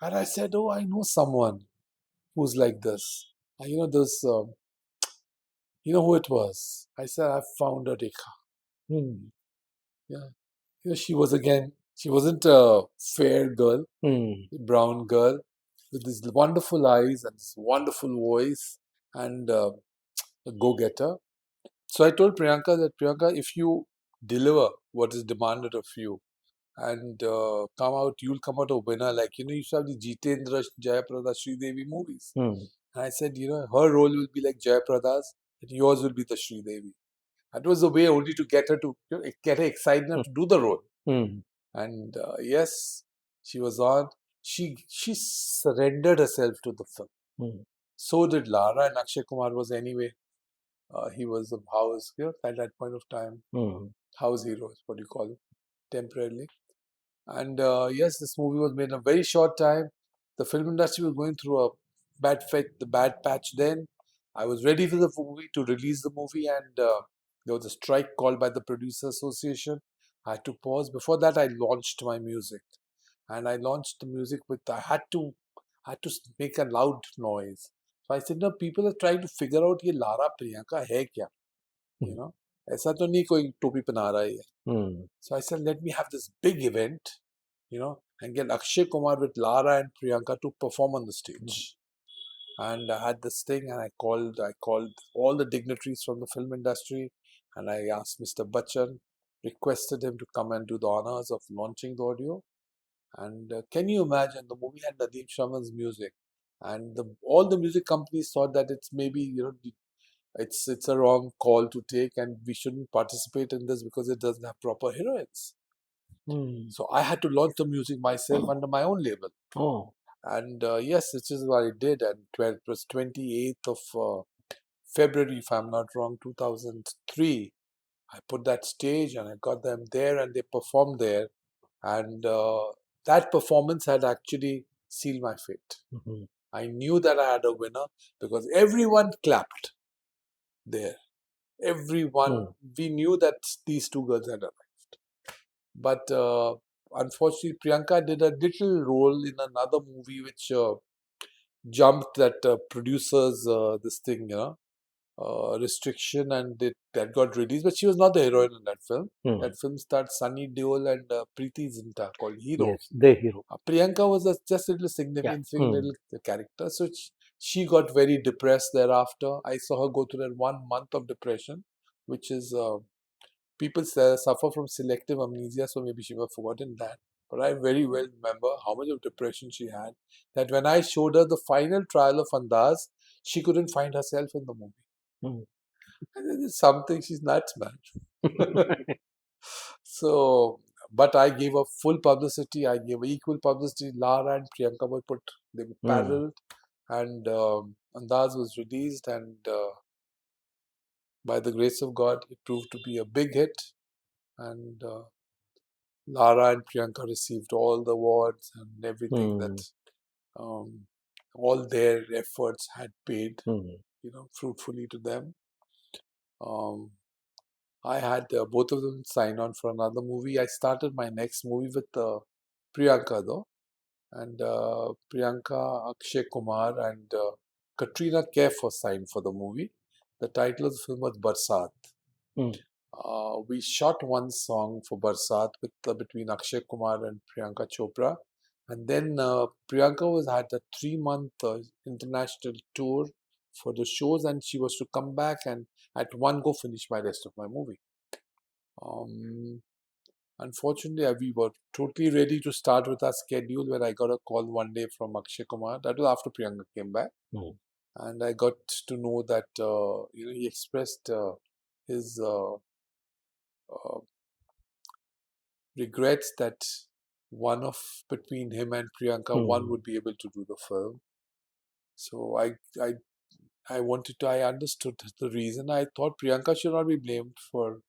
And I said, oh, I know someone who's like this. And you know who it was? I said, I found a Rekha. Yeah. She wasn't a fair girl, a brown girl with these wonderful eyes and this wonderful voice and a go-getter. So I told Priyanka that, Priyanka, if you deliver what is demanded of you and you'll come out a winner. Like, you used to have the Jitendra, Jayaprada, Sridevi movies. And I said, her role will be like Jayaprada's and yours will be the Sridevi. That was the way only to get her to get her excited enough to do the role. And yes, she was on. She surrendered herself to the film. So did Lara, and Akshay Kumar was anyway. He was a house at that point of time. House hero is what you call it, temporarily. And yes, this movie was made in a very short time. The film industry was going through a bad patch then. I was ready for the movie to release the movie, and there was a strike called by the Producer Association. I had to pause. Before that, I launched my music, and I launched the music with I had to make a loud noise. So I said, no, people are trying to figure out ये Lara Priyanka है क्या, ऐसा तो नहीं कोई टोपी पहना रहा है. So I said, let me have this big event, and get Akshay Kumar with Lara and Priyanka to perform on the stage. And I had this thing, and I called all the dignitaries from the film industry, and I asked Mr. Bachchan, requested him to come and do the honors of launching the audio. And can you imagine, the movie had Nadeem Shravan's music, and all the music companies thought that it's maybe it's a wrong call to take, and we shouldn't participate in this because it doesn't have proper heroines. So I had to launch the music myself under my own label. And yes, this is what I did. And it was 28th of February, if I'm not wrong, 2003. I put that stage and I got them there and they performed there. And that performance had actually sealed my fate. I knew that I had a winner because everyone clapped there. Everyone, we knew that these two girls had arrived. But unfortunately, Priyanka did a little role in another movie which jumped that producer's this thing, restriction, and that got released. But she was not the heroine in that film. That film starred Sunny Deol and Preeti Zinta, called Hero. Yes, the hero. Priyanka was just a little significant little character. So she got very depressed thereafter. I saw her go through that 1 month of depression, which is people suffer from selective amnesia, so maybe she would have forgotten that. But I very well remember how much of depression she had. That when I showed her the final trial of Andaaz, she couldn't find herself in the movie. And it's something, she's nuts, man. So, but I gave her full publicity. I gave her equal publicity. Lara and Priyanka were they were parallel, and Andaaz was released, and by the grace of God, it proved to be a big hit. And Lara and Priyanka received all the awards and everything that all their efforts had paid, fruitfully to them. I had both of them sign on for another movie. I started my next movie with Priyanka, though. And Priyanka, Akshay Kumar, and Katrina Kaif was signed for the movie. The title of the film was Barsat. We shot one song for Barsat between Akshay Kumar and Priyanka Chopra. And then Priyanka had a 3-month international tour for the shows, and she was to come back and at one go finish my rest of my movie. Unfortunately, we were totally ready to start with our schedule when I got a call one day from Akshay Kumar. That was after Priyanka came back. And I got to know that he expressed his regrets that between him and Priyanka, one would be able to do the film. So I I understood the reason. I thought Priyanka should not be blamed for,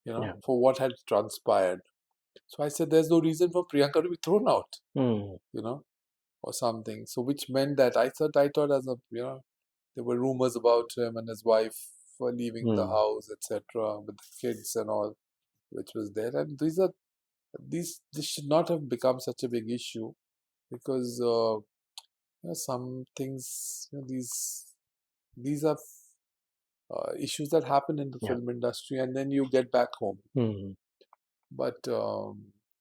Yeah. for what had transpired. So I said, there's no reason for Priyanka to be thrown out, Mm. or something. So which meant that I thought as a, there were rumors about him and his wife for leaving the Mm. house, etc., with the kids and all, which was there. And this should not have become such a big issue because some things, these are issues that happen in the Yeah. film industry, and then you get back home. Mm. But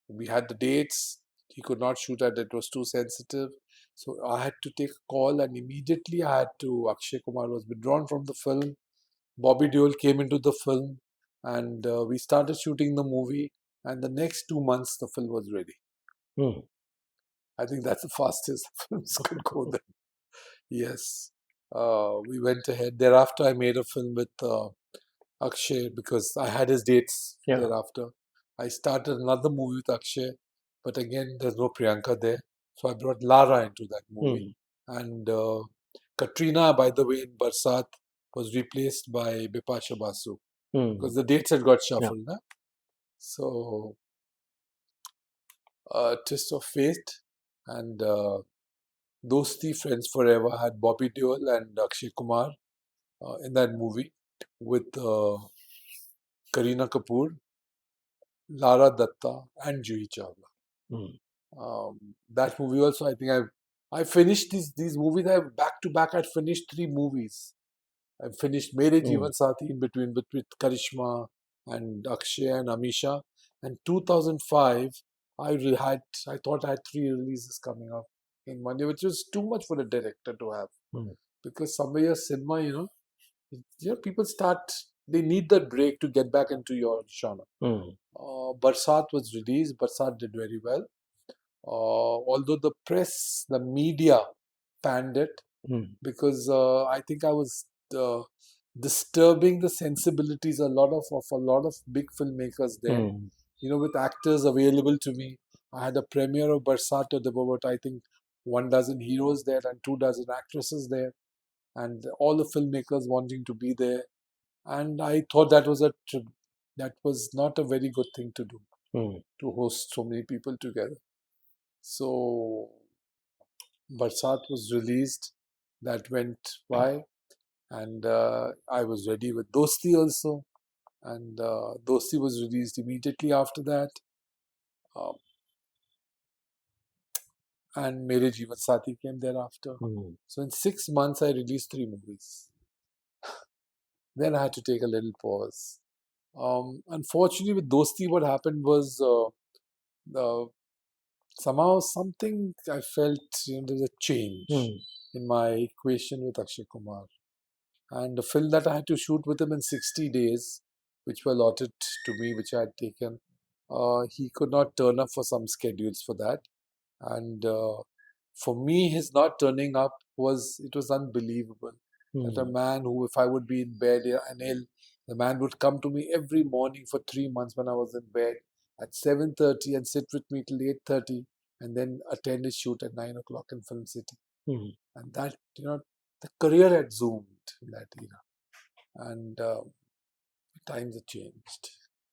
we had the dates. He could not shoot at it; was too sensitive. So I had to take a call, and immediately I had to. Akshay Kumar was withdrawn from the film. Bobby Deol came into the film, and we started shooting the movie. And the next 2 months, the film was ready. Mm. I think that's the fastest films could go then. Yes. We went ahead. Thereafter, I made a film with Akshay because I had his dates Yeah. thereafter. I started another movie with Akshay, but again, there's no Priyanka there. So I brought Lara into that movie. Mm. And Katrina, by the way, in Barsat was replaced by Bipasha Basu Mm. because the dates had got Yeah. shuffled. Huh? So, twist of fate and Dosti Friends Forever had Bobby Deol and Akshay Kumar in that movie with Kareena Kapoor, Lara Dutta, and Juhi Chawla. Mm. That movie also, I think I finished these movies. I back to back. I finished 3 movies. I finished Mere Mm. Jeevan Sathi in between with Karishma and Akshay and Amisha. And 2005, I thought I had 3 releases coming up in one year, which was too much for the director to have Mm. because somewhere cinema, people they need that break to get back into your genre. Mm. Barsat was released. Barsat did very well. Although the press, the media panned it Mm. because I think I was disturbing the sensibilities of a lot of big filmmakers there. Mm. With actors available to me. I had a premiere of Barsat. There were about, I think, 1 dozen heroes there and 2 dozen actresses there, and all the filmmakers wanting to be there. And I thought that was not a very good thing to do, Mm. to host so many people together. So Barsat was released, that went by, and I was ready with Dosti also, and Dosti was released immediately after that, uh, and Mere Jeevan Sathi came thereafter. Mm. So in 6 months, I released 3 movies. Then I had to take a little pause. Unfortunately, with Dosti, what happened was uh, somehow something I felt, there was a change Mm. in my equation with Akshay Kumar. And a film that I had to shoot with him in 60 days, which were allotted to me, which I had taken, he could not turn up for some schedules for that. And for me, his not turning up was unbelievable. That a Mm. man who, if I would be in bed and ill, the man would come to me every morning for 3 months when I was in bed at 7:30 and sit with me till 8:30, and then attend his shoot at 9 o'clock in Film City. Mm. And that, the career had zoomed in that era, and times had changed.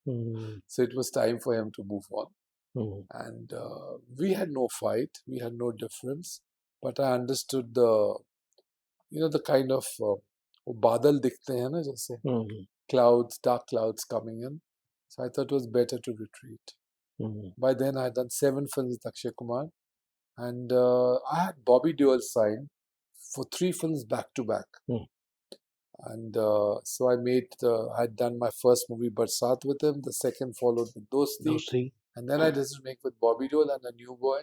Mm. So it was time for him to move on. Mm. And we had no fight, we had no difference, but I understood the kind of वो बादल दिखते हैं ना जैसे Mm. clouds, dark clouds coming in. So I thought it was better to retreat. Mm. By then I had done 7 films with Akshay Kumar, and I had Bobby Deol signed for 3 films back to back. Mm. And so I had done my first movie Barsat with him, the second followed with Dosti, Those three. and then I decided to make with Bobby Deol and a new boy.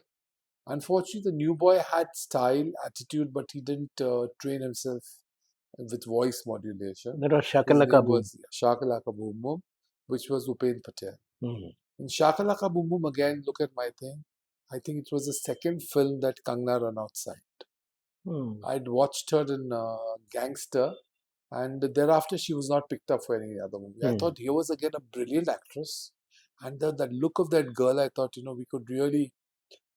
Unfortunately, the new boy had style, attitude, but he didn't train himself with voice modulation. That was His Shakalaka name Boom. was Shakalaka Boom Boom, which was Upen Patel. Mm. In Shakalaka Boom Boom, again, look at my thing. I think it was the second film that Kangna Ranaut signed. Mm. I'd watched her in Gangster, and thereafter she was not picked up for any other movie. I Mm. thought here was again a brilliant actress, and the look of that girl, I thought, we could really.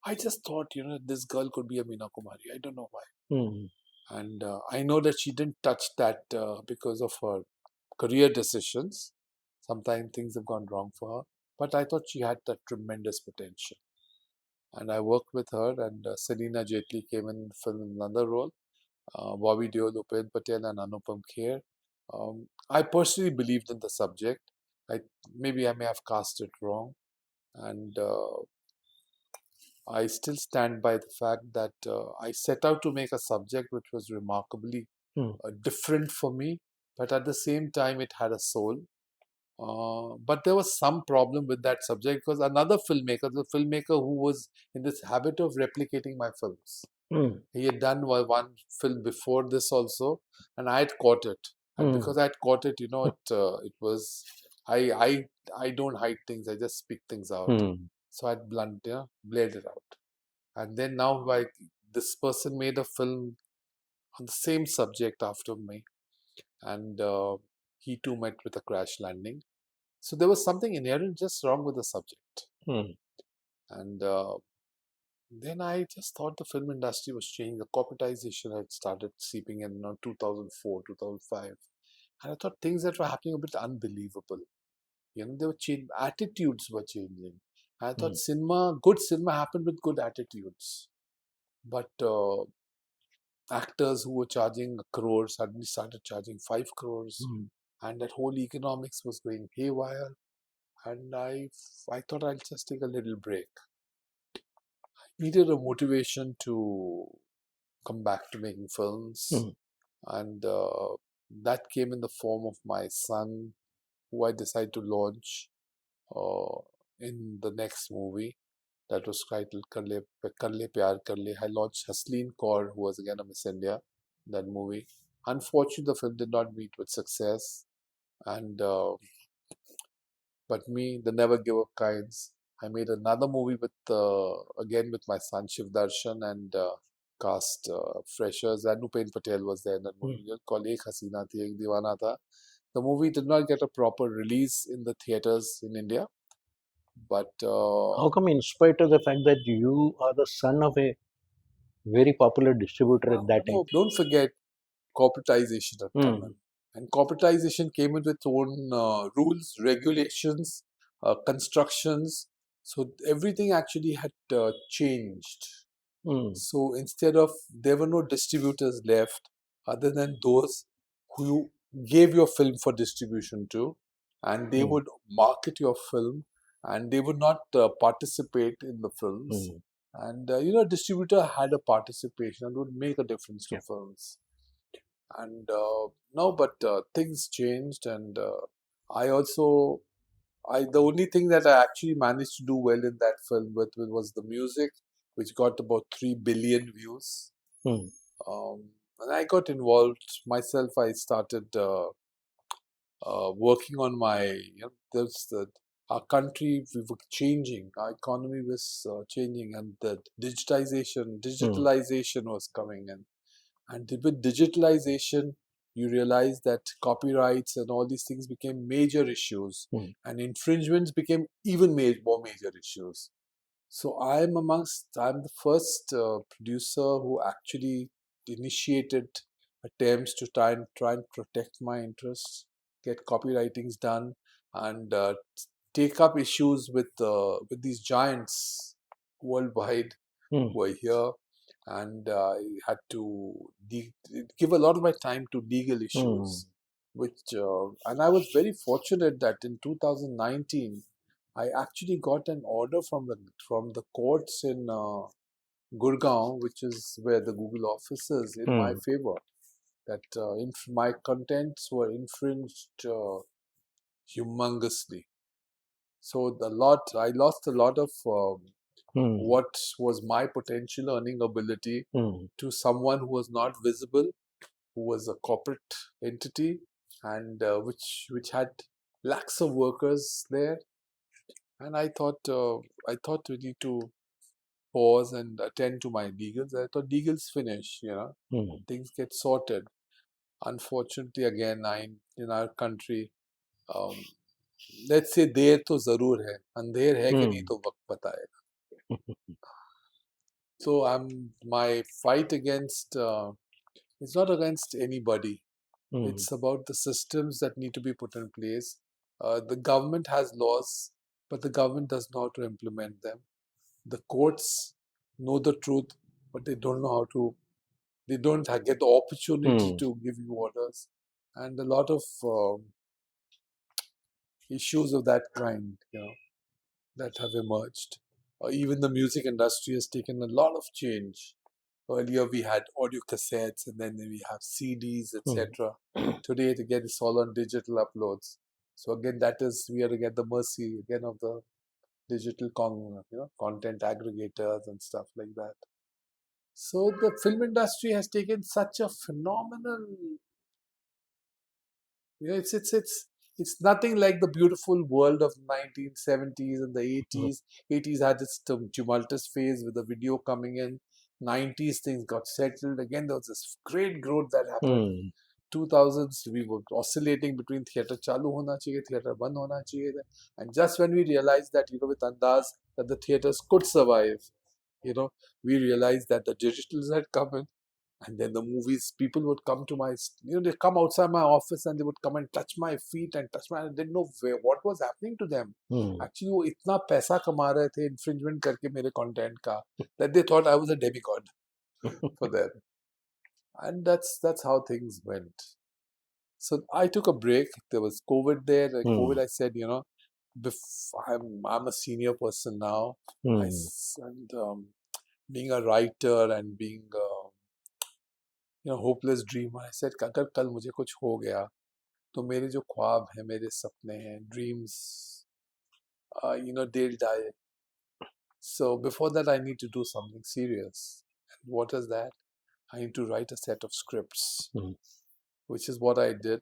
I just thought, this girl could be a Meena Kumari. I don't know why. Mm. And I know that she didn't touch that because of her career decisions. Sometimes things have gone wrong for her. But I thought she had that tremendous potential. And I worked with her, and Selina Jaitley came in the film in another role. Bobby Deol, Upen Patel, and Anupam Kher. I personally believed in the subject. Maybe I may have cast it wrong, and I still stand by the fact that I set out to make a subject which was remarkably different for me, but at the same time it had a soul. But there was some problem with that subject because another filmmaker, the filmmaker who was in this habit of replicating my films, he had done one film before this also, and I had caught it. And because I had caught it, it was I don't hide things. I just speak things out. So I blared it out. And then now, like, this person made a film on the same subject after me, and he too met with a crash landing. So there was something inherent just wrong with the subject. And then I just thought the film industry was changing. The corporatization had started seeping in 2004, 2005. And I thought things that were happening a bit unbelievable. They were changing, attitudes were changing. I thought good cinema happened with good attitudes. But actors who were charging a crore suddenly started charging 5 crores. And that whole economics was going haywire. And I thought I'll just take a little break. Needed a motivation to come back to making films, and that came in the form of my son, who I decided to launch in the next movie that was titled Karle Pyar Karle. I launched Hasleen Kaur, who was again a Miss India, that movie. Unfortunately, the film did not meet with success, and but me, the never give up kinds. I made another movie with again with my son Shiv Darshan, and cast freshers. And Upen Patel was there in that movie called Ek Hasina Thi Ek Deewana Tha. The movie did not get a proper release in the theaters in India, but How come, in spite of the fact that you are the son of a very popular distributor at that time? don't forget corporatization had come in. And corporatization came in with its own rules, regulations, constructions. So everything actually had changed. So instead of, there were no distributors left other than those who you gave your film for distribution to, and they would market your film, and they would not participate in the films. And distributor had a participation and would make a difference to films. And no, but things changed, and the only thing that I actually managed to do well in that film with was the music, which got about 3 billion views. And I got involved myself. I started working on my, our country, we were changing, our economy was changing, and the digitalization was coming in. And with digitalization, you realize that copyrights and all these things became major issues, and infringements became even more major issues. So I'm the first producer who actually initiated attempts to try and protect my interests, get copywritings done, and take up issues with these giants worldwide who are here. And I had to give a lot of my time to legal issues, and I was very fortunate that in 2019 I actually got an order from the courts in Gurgaon, which is where the Google office is, in my favor, that my contents were infringed humongously. So I lost a lot of what was my potential earning ability to someone who was not visible, who was a corporate entity, and which had lakhs of workers there. And I thought we need to pause and attend to my legals. I thought legals finish, things get sorted. Unfortunately, again, in our country, um, let's say देर तो जरूर है, अंधेर है कि नहीं तो वक्त बताएगा. So my fight against It's not against anybody. Mm. It's about the systems that need to be put in place. The government has laws, but the government does not to implement them. The courts know the truth, but they don't know how to. They don't get the opportunity Mm. to give you orders, and a lot of issues of that kind, that have emerged. Even the music industry has taken a lot of change. Earlier we had audio cassettes, and then we have CDs, Mm. etc. Today again it's all on digital uploads. So again, that is we are again the mercy again of the digital content aggregators and stuff like that. So the film industry has taken such a phenomenal. It's nothing like the beautiful world of 1970s and the Mm. 80s. 80s had its tumultuous phase with the video coming in. 90s things got settled. Again, there was this great growth that happened. Mm. 2000s we were oscillating between theater chalu hona chahiye, theater band hona chahiye. And just when we realized that, with Andaaz, that the theaters could survive, you know, we realized that the digitals had come in. And then the movies, people would come to they come outside my office and they would come and touch my feet and touch my, I didn't know what was happening to them. Mm. Actually, वो इतना पैसा कमा रहे थे infringement करके मेरे content का, that they thought I was a demigod for them. And that's how things went. So I took a break. There was COVID there. Like Mm. COVID, I said, I'm a senior person now. Mm. And being a writer and being hopeless dreamer. I said, अगर कल मुझे कुछ हो गया तो मेरे जो ख्वाब हैं, मेरे सपने हैं, dreams, they'll die. So before that, I need to do something serious. And what is that? I need to write a set of scripts, Mm. which is what I did.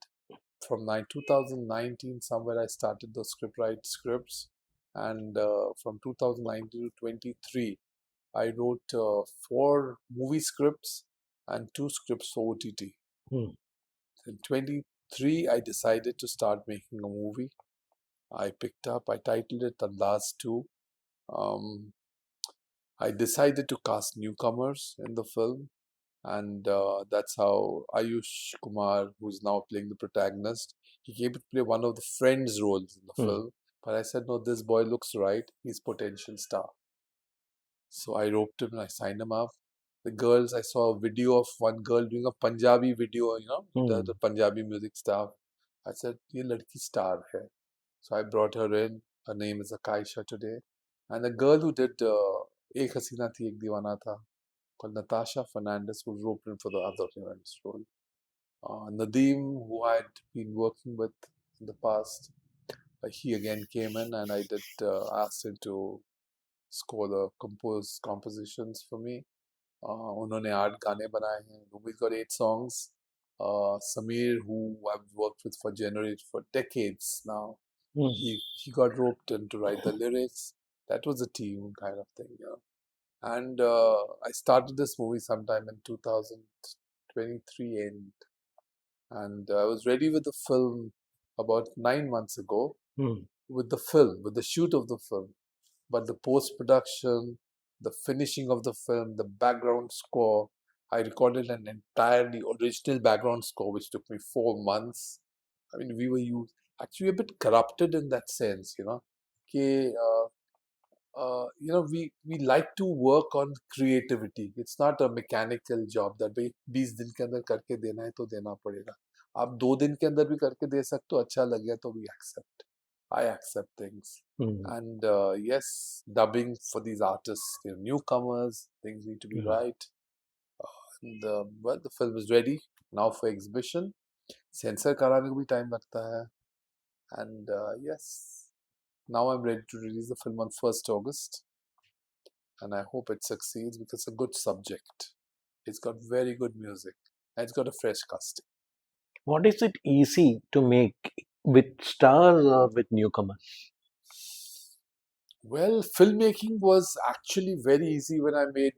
From 2019, somewhere I started the write scripts, and from 2019 to 23, I wrote 4 movie scripts and 2 scripts for OTT. Mm. In 23, I decided to start making a movie. I titled it Andaaz 2. Um, I decided to cast newcomers in the film, and that's how Ayush Kumar, who's now playing the protagonist, he came to play one of the friends' roles in the Mm. film. But I said, no, this boy looks right. He's potential star. So I roped him and I signed him up. The girls, I saw a video of one girl doing a Punjabi video, the Mm. Punjabi music stuff. I said, ye ladki star hai. So I brought her in. Her name is Akaisha today. And the girl who did Ek Hasina Thi Ek Deewana Tha, called Natasha Fernandez, was roped in for the other role. Nadeem, who I had been working with in the past, he again came in, and I did asked him to score the compositions for me. उन्होंने 8 गाने बनाए हैं. The movie's got 8 songs. Sameer, who I've worked with for decades now, Mm. he got roped in to write the lyrics. That was a team kind of thing, And I started this movie sometime in 2023 end, and I was ready with the film about 9 months ago. Mm. With the shoot of the film, but the post production, the finishing of the film, the background score. I recorded an entirely original background score, which took me 4 months. I mean, we were actually a bit corrupted in that sense, कि, we like to work on creativity. It's not a mechanical job that भाई 20 दिन के अंदर करके देना है तो देना पड़ेगा. आप 2 दिन के अंदर भी करके दे सकते हो, अच्छा लग गया तो we accept. I accept things. Mm. And yes, dubbing for these artists, newcomers, things need to be Mm. right. And well, the film is ready now for exhibition. Censor कराने को भी time लगता है. And yes, now I'm ready to release the film on 1st August. And I hope it succeeds because it's a good subject. It's got very good music, and it's got a fresh casting. What is it easy to make with stars or with newcomers? Well, filmmaking was actually very easy when I made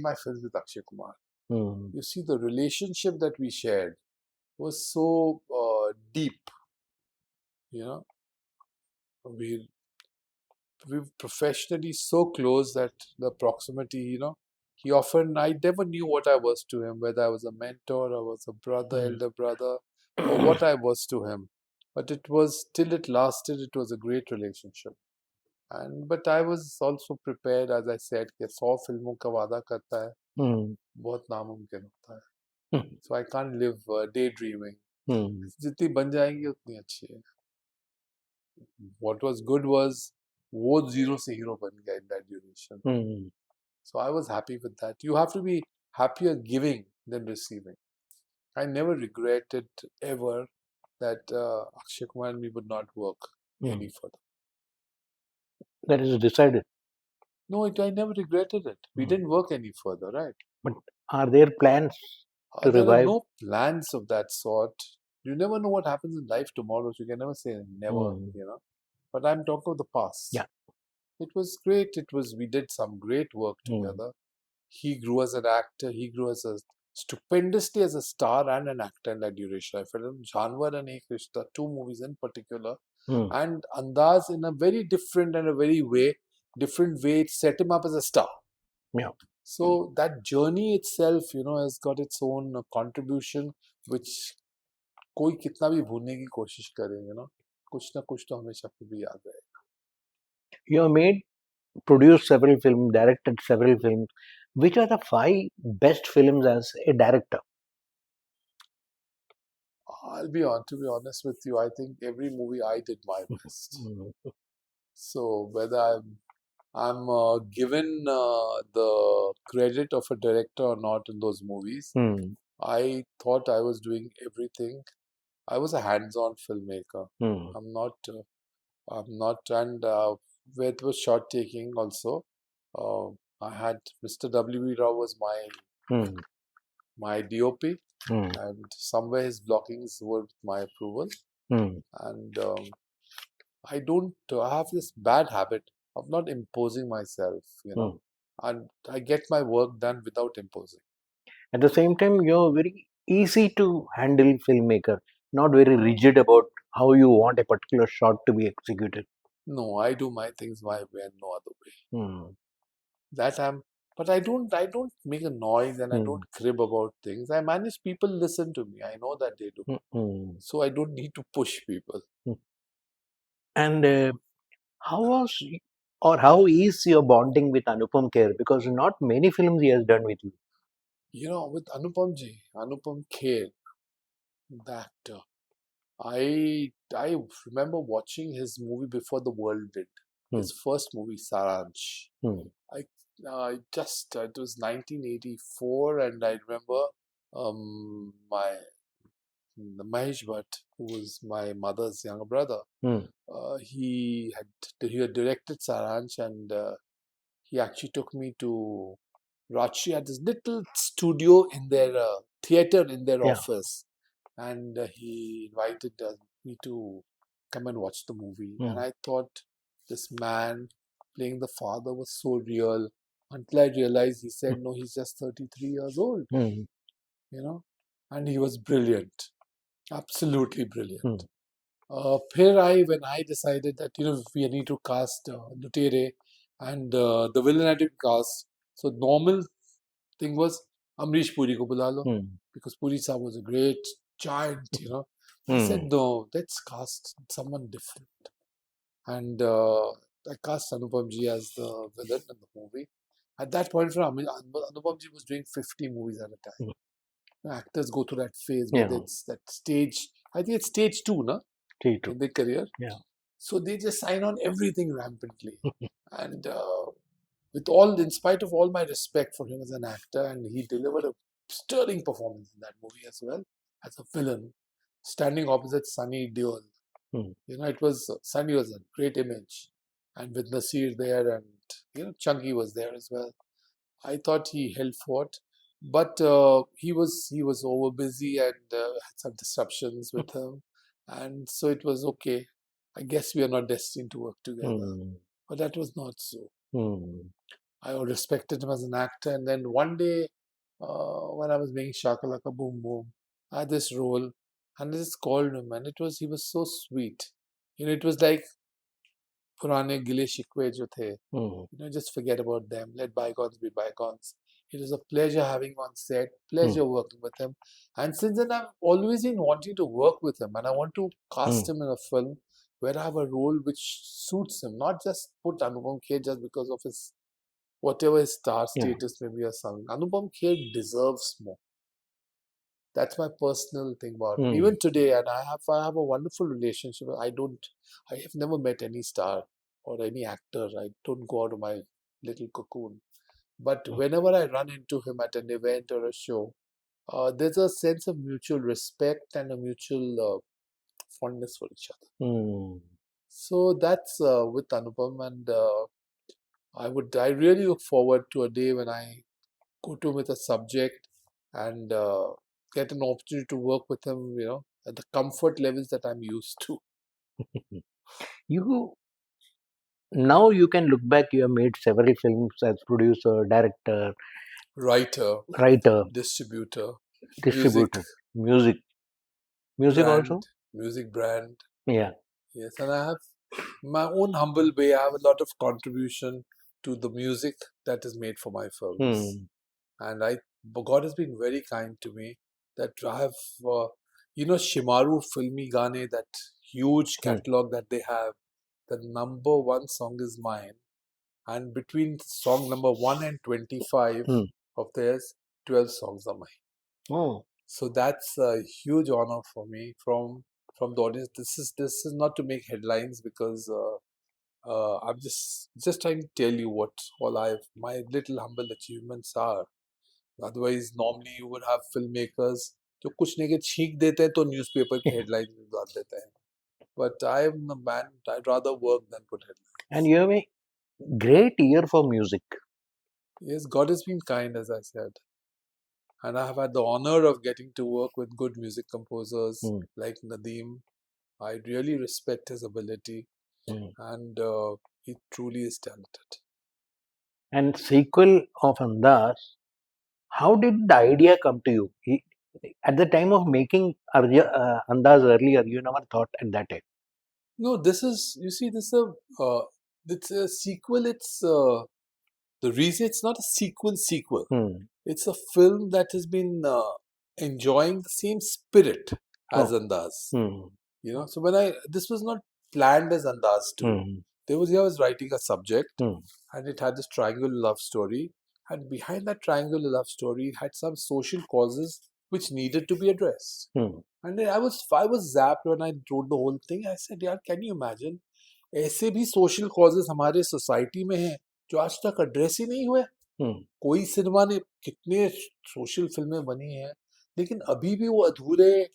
my films with Akshay Kumar. Mm. You see, the relationship that we shared was so deep. You know, we professionally so close that the proximity. He often, I never knew what I was to him, whether I was a mentor, or was a brother, Mm. elder brother, or what I was to him. But it was, till it lasted, it was a great relationship. And but I was also prepared, as I said, कि 100 फिल्मों का वादा करता है, Mm. बहुत नामुमकिन होता है. Mm. So I can't live daydreaming. Mm. जितनी बन जाएंगी उतनी अच्छी है. What was good was वो zero से hero बन गया in that duration. Mm. So I was happy with that. You have to be happier giving than receiving. I never regretted ever that Akshay Kumar and me would not work any further. That is decided. No, I never regretted it. We Mm. didn't work any further, right? But are there plans to There are revive? no plans of that sort. You never know what happens in life tomorrow, so you can never say never, you know. But I'm talking of the past. Yeah. It was great. We did some great work together. He grew as an actor. He grew as a stupendously as a star and an actor in that duration. I felt him. Jaanwar and Ek Rishtaa, two movies in particular, and Andaaz in a very different and a very different way, it set him up as a star. Yeah. So that journey itself, has got its own contribution, which कोई कितना भी भूलने की कोशिश करे, कुछ ना कुछ तो हमेशा फिर भी याद रहे. You have produced several films, directed several films. Which are the 5 best films as a director? To be honest with you, I think every movie I did my best. So whether I'm given the credit of a director or not in those movies, I thought I was doing everything. I was a hands-on filmmaker. I'm not, and where it was shot taking also. I had Mr. W.V. Rao was my DOP, and somewhere his blockings were with my approval. And I have this bad habit of not imposing myself, and I get my work done without imposing. At the same time, you're very easy to handle filmmaker, not very rigid about how you want a particular shot to be executed. No, I do my things my way and no other way. But I don't make a noise and I don't crib about things. I manage people listen to me. I know that they do. So I don't need to push people. And how is your bonding with Anupam Kher? Because not many films he has done with you. With Anupam Kher, the actor, I remember watching his movie before the world did. His first movie, Saransh. It was 1984, and I remember Mahesh Bhatt, who was my mother's younger brother. He had directed Saransh, and he actually took me to Rakhee at this little studio in their theater in their office, and he invited me to come and watch the movie. And I thought this man playing the father was so real until I realized he said, no, he's just 33 years old, and he was brilliant, absolutely brilliant. When I decided that, we need to cast Lutere, and the villain had to be cast. So normal thing was Amrish Puri ko bula lo, because Puri Saab was a great giant, I said, no, let's cast someone different. And I cast Anupam Ji as the villain in the movie. At that point, Anupam Ji was doing 50 movies at a time. Actors go through that phase where it's that stage, I think it's stage 2, no? In their career. Yeah. So they just sign on everything rampantly. And in spite of all my respect for him as an actor, and he delivered a sterling performance in that movie as well, as a villain, standing opposite Sunny Deol. Sunny was a great image. And with Nasir there, and, Chunky was there as well. I thought he held fort. But he was over busy and had some disruptions with him. And so it was okay. I guess we are not destined to work together. But that was not so. I respected him as an actor. And then one day, when I was making Shakalaka Boom Boom, I had this role. And I just called him. And he was so sweet. It was like, Purane Gile Shikwe jo the. Just forget about them. Let bygones be bygones. It was a pleasure having him on set, pleasure working with him. And since then, I've always been wanting to work with him, and I want to cast him in a film where I have a role which suits him, not just put Anupam Kher just because of his whatever his star status may be or something. Anupam Kher deserves more. That's my personal thing about him. Even today, and I have a wonderful relationship. I have never met any star or any actor. I don't go out of my little cocoon. But whenever I run into him at an event or a show, there's a sense of mutual respect and a mutual fondness for each other. So that's with Anupam, and I really look forward to a day when I go to him with a subject and get an opportunity to work with him, at the comfort levels that I'm used to. You now you can look back. You have made several films as producer, director, Writer, distributor, music also. brand, music brand. Yeah. Yes, and I have my own humble way. I have a lot of contribution to the music that is made for my films, and God has been very kind to me that I have, Shimaru Filmi Gane, that huge catalog that they have. The number one song is mine, and between song number 1 and 25 of theirs, 12 songs are mine. Oh. So that's a huge honor for me from the audience. This is not to make headlines, because I'm just trying to tell you what all my little humble achievements are. Otherwise, normally you would have filmmakers जो कुछ नहीं के छींक देते हैं तो newspaper की headline में डाल देते हैं. But I am a man. I'd rather work than put headlines. And you have a great ear for music. Yes, God has been kind, as I said. And I have had the honor of getting to work with good music composers like Nadeem. I really respect his ability, and he truly is talented. And sequel of Andaaz, how did the idea come to you? At the time of making Andaaz earlier, you never thought at that time. No, this is, you see, it's a sequel. The reason it's not a sequel. It's a film that has been enjoying the same spirit as Andaaz. So this was not planned as Andaaz 2. I was writing a subject, and it had this triangular love story, and behind that triangular love story, it had some social causes which needed to be addressed. And I was zapped when I wrote the whole thing. I said, "यार, can you imagine? ऐसे भी social causes हमारे society में हैं जो आज तक address ही नहीं हुए। कोई सिनेमा ने कितने social फिल्में बनी हैं, लेकिन अभी भी वो अधूरे,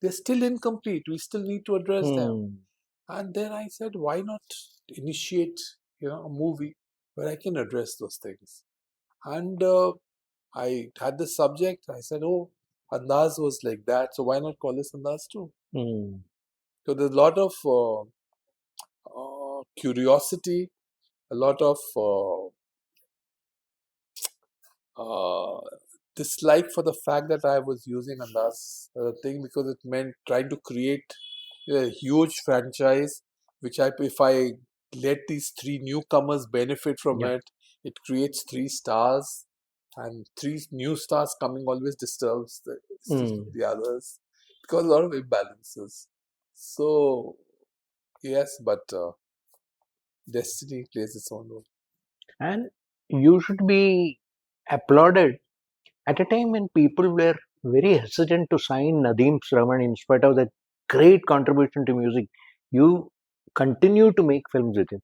they're still incomplete. We still need to address them." And then I said, why not initiate, a movie where I can address those things? And I had the subject. I said, oh, Andaaz was like that, so why not call this Andaaz too? So there's a lot of curiosity, a lot of dislike for the fact that I was using Andaaz thing, because it meant trying to create a huge franchise, which if I let these three newcomers benefit from it creates 3 stars, and 3 new stars coming always disturbs the others, because a lot of imbalances. So yes, but destiny plays its own role. And you should be applauded at a time when people were very hesitant to sign Nadeem Shravan in spite of that great contribution to music. You continue to make films with him.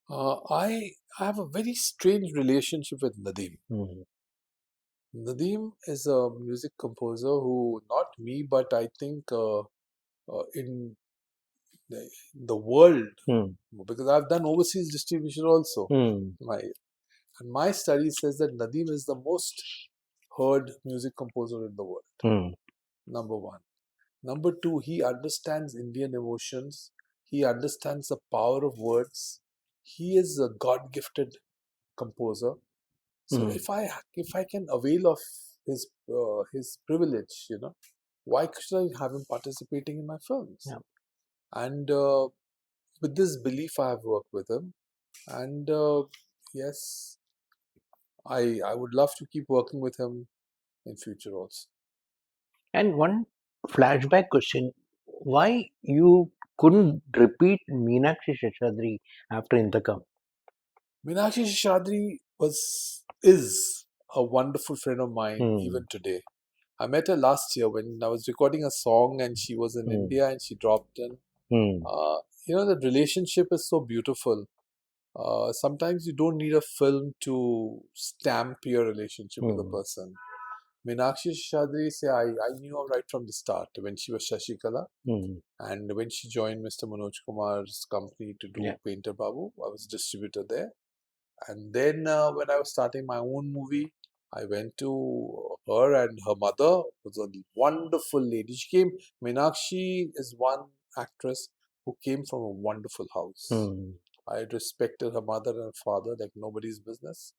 I have a very strange relationship with Nadeem. Nadeem is a music composer who, not me, but I think in the world, because I've done overseas distribution also. My study says that Nadeem is the most heard music composer in the world. Number one. Number two, he understands Indian emotions. He understands the power of words. He is a God-gifted composer. So if I can avail of his privilege, why should I have him participating in my films? Yeah. And with this belief, I have worked with him. And yes, I would love to keep working with him in future also. And one flashback question: why you couldn't repeat Meenakshi Seshadri after Intakam? Meenakshi Shadri is a wonderful friend of mine Hmm. even today. I met her last year when I was recording a song and she was in Hmm. India and she dropped in. Hmm. Uh, the relationship is so beautiful. Sometimes you don't need a film to stamp your relationship with a Hmm. person. Meenakshi Shadri, I knew her right from the start when she was Shashikala Hmm. and when she joined Mr. Manoj Kumar's company to Yeah. do Painter Babu. I was distributor there. And then when I was starting my own movie, I went to her and her mother was a wonderful lady. Meenakshi is one actress who came from a wonderful house. Hmm. I respected her mother and father like nobody's business.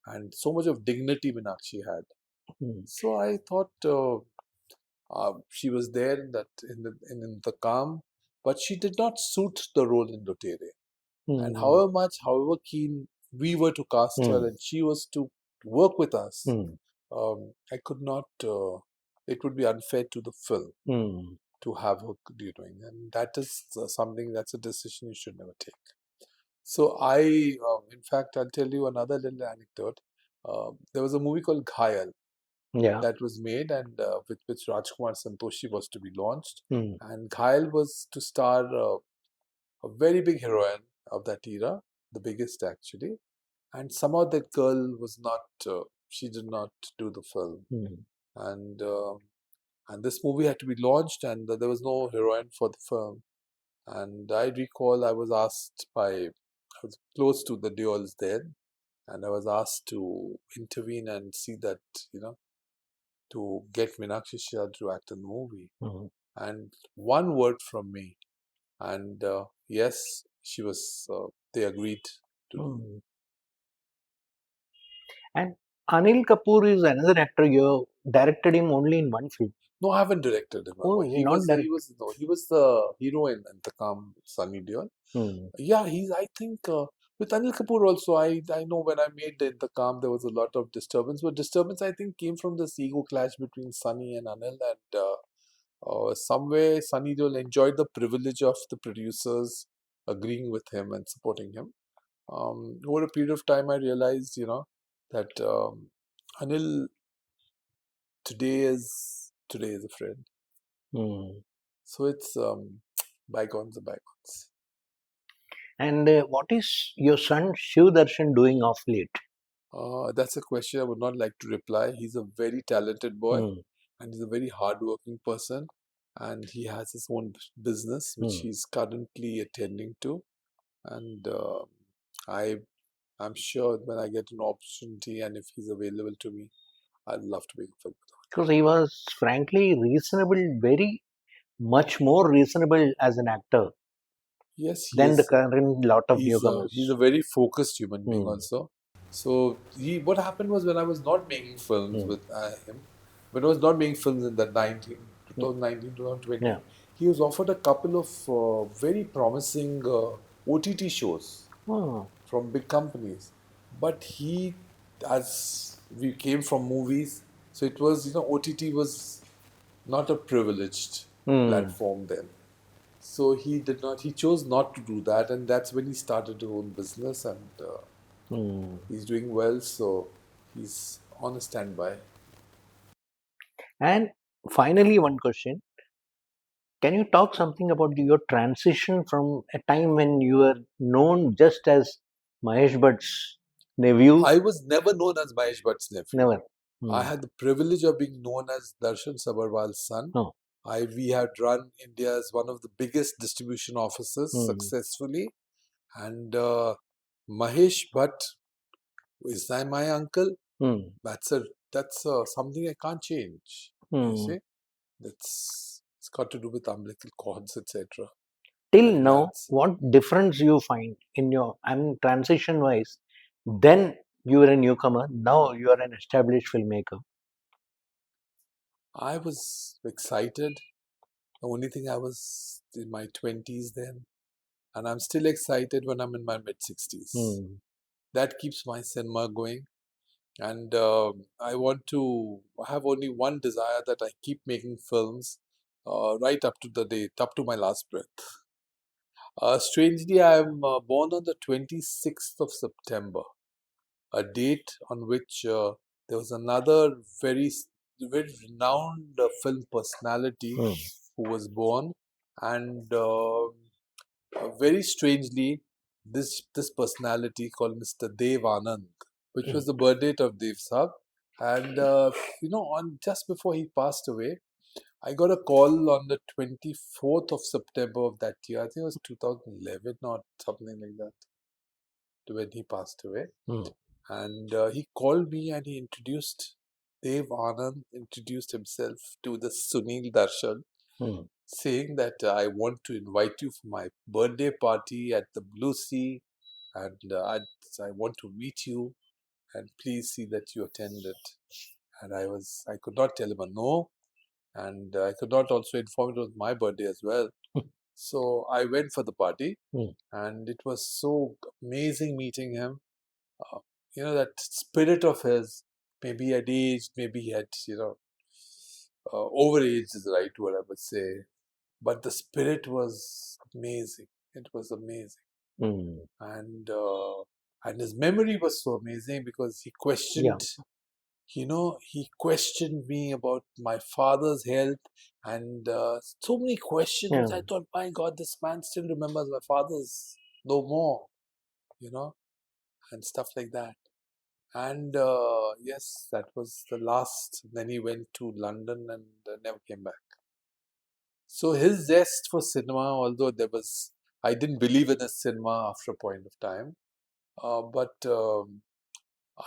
And so much of dignity Meenakshi had. Hmm. So I thought she was there in the calm, but she did not suit the role in Dotere. And Hmm. however keen we were to cast her Hmm. and she was to work with us, Hmm. I could not. It would be unfair to the film Hmm. to have her doing, and that is something that's a decision you should never take. So in fact, I'll tell you another little anecdote. There was a movie called Ghayal Yeah. that was made, and with which Rajkumar Santoshi was to be launched, Hmm. and Ghayal was to star a very big heroine of that era, the biggest actually. And somehow that girl was not, she did not do the film. Hmm. And uh, and this movie had to be launched, and there was no heroine for the film. And I recall I was close to the Deols then, and I was asked to intervene and see that, you know, to get Meenakshi Shah to act in the movie. Hmm. And one word from me, and yes, they agreed to do. Hmm. And Anil Kapoor is another actor. You directed him only in one film. No, I haven't directed him. Oh, you not He direct. was no, he was the hero in Antakam, Sunny Deol. Hmm. Yeah, I think with Anil Kapoor also. I know when I made the Intakam, there was a lot of disturbance, but disturbance I think came from this ego clash between Sunny and Anil, and somewhere Sunny Deol enjoyed the privilege of the producers agreeing with him and supporting him. Over a period of time, I realized, that Anil today is a friend. Hmm. So it's bygones are bygones. And what is your son Shiv Darshan doing off late? That's a question I would not like to reply. He's a very talented boy Hmm. and he's a very hardworking person. And he has his own business which Hmm. he's currently attending to. And I, I'm sure when I get an opportunity and if he's available to me, I'd love to make a film with Because he was frankly reasonable, very much more reasonable as an actor him. Yes, he than the is. current lot of He's newcomers. a very focused human being Hmm. also. So what happened was when I was not making films Hmm. with him, when I was not making films in that 2019, Yeah. 2020, he was offered a couple of very promising OTT shows Oh. from big companies. But as we came from movies, so it was, OTT was not a privileged Hmm. platform then. So he chose not to do that, and that's when he started his own business, and Hmm. he's doing well, so he's on a standby. And finally, one question. Can you talk something about your transition from a time when you were known just as Mahesh Bhatt's nephew? I was never known as Mahesh Bhatt's nephew. Never. I Hmm. had the privilege of being known as Darshan Sabharwal's son. No. We had run India's one of the biggest distribution offices Hmm. successfully, and Mahesh Bhatt is my uncle. Hmm. That's a that's something I can't change. You Hmm. see, it's got to do with umbilical cords, etc. Till And now, that's what difference you find in your, I mean, transition wise? Then you were a newcomer. Now you are an established filmmaker. I was excited. The only thing I was in my 20s then, and I'm still excited when I'm in my mid 60s. Hmm. That keeps my cinema going. And I have only one desire, that I keep making films right up to the date, up to my last breath. Strangely, I am born on the 26th of September, a date on which there was another very renowned film personality Hmm. who was born, and very strangely, this personality called Mr. Dev Anand, which was the birth date of Dev Sahab, and on just before he passed away, I got a call on the 24th of September of that year. I think it was 2011 or something like that, when he passed away. Hmm. And he called me and he introduced Dev Anand, introduced himself to the Suneel Darshan, Hmm. saying that I want to invite you for my birthday party at the Blue Sea, and I want to meet you, and please see that you attend it. And I could not tell him a no, and I could not also inform it was my birthday as well. So I went for the party, Hmm. and it was so amazing meeting him. Uh, that spirit of his. Maybe he had aged, maybe he had overaged is the right word, I would say. But the spirit was amazing. It was amazing, Hmm. and his memory was so amazing, because Yeah. he questioned me about my father's health, and so many questions Yeah. which I thought, my God, this man still remembers my father's no more, you know, and stuff like that. And yes, that was the last. Then he went to London and never came back. So his zest for cinema, although I didn't believe in his cinema after a point of time, but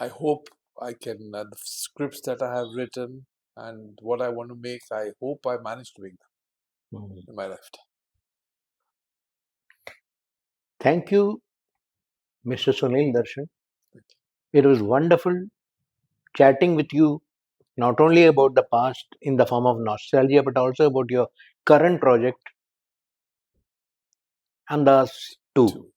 I hope I can, the scripts that I have written and what I want to make, I hope I manage to make them Hmm. in my lifetime. Thank you, Mr. Suneel Darshan. It was wonderful chatting with you, not only about the past in the form of nostalgia, but also about your current project, Andaaz 2. Too.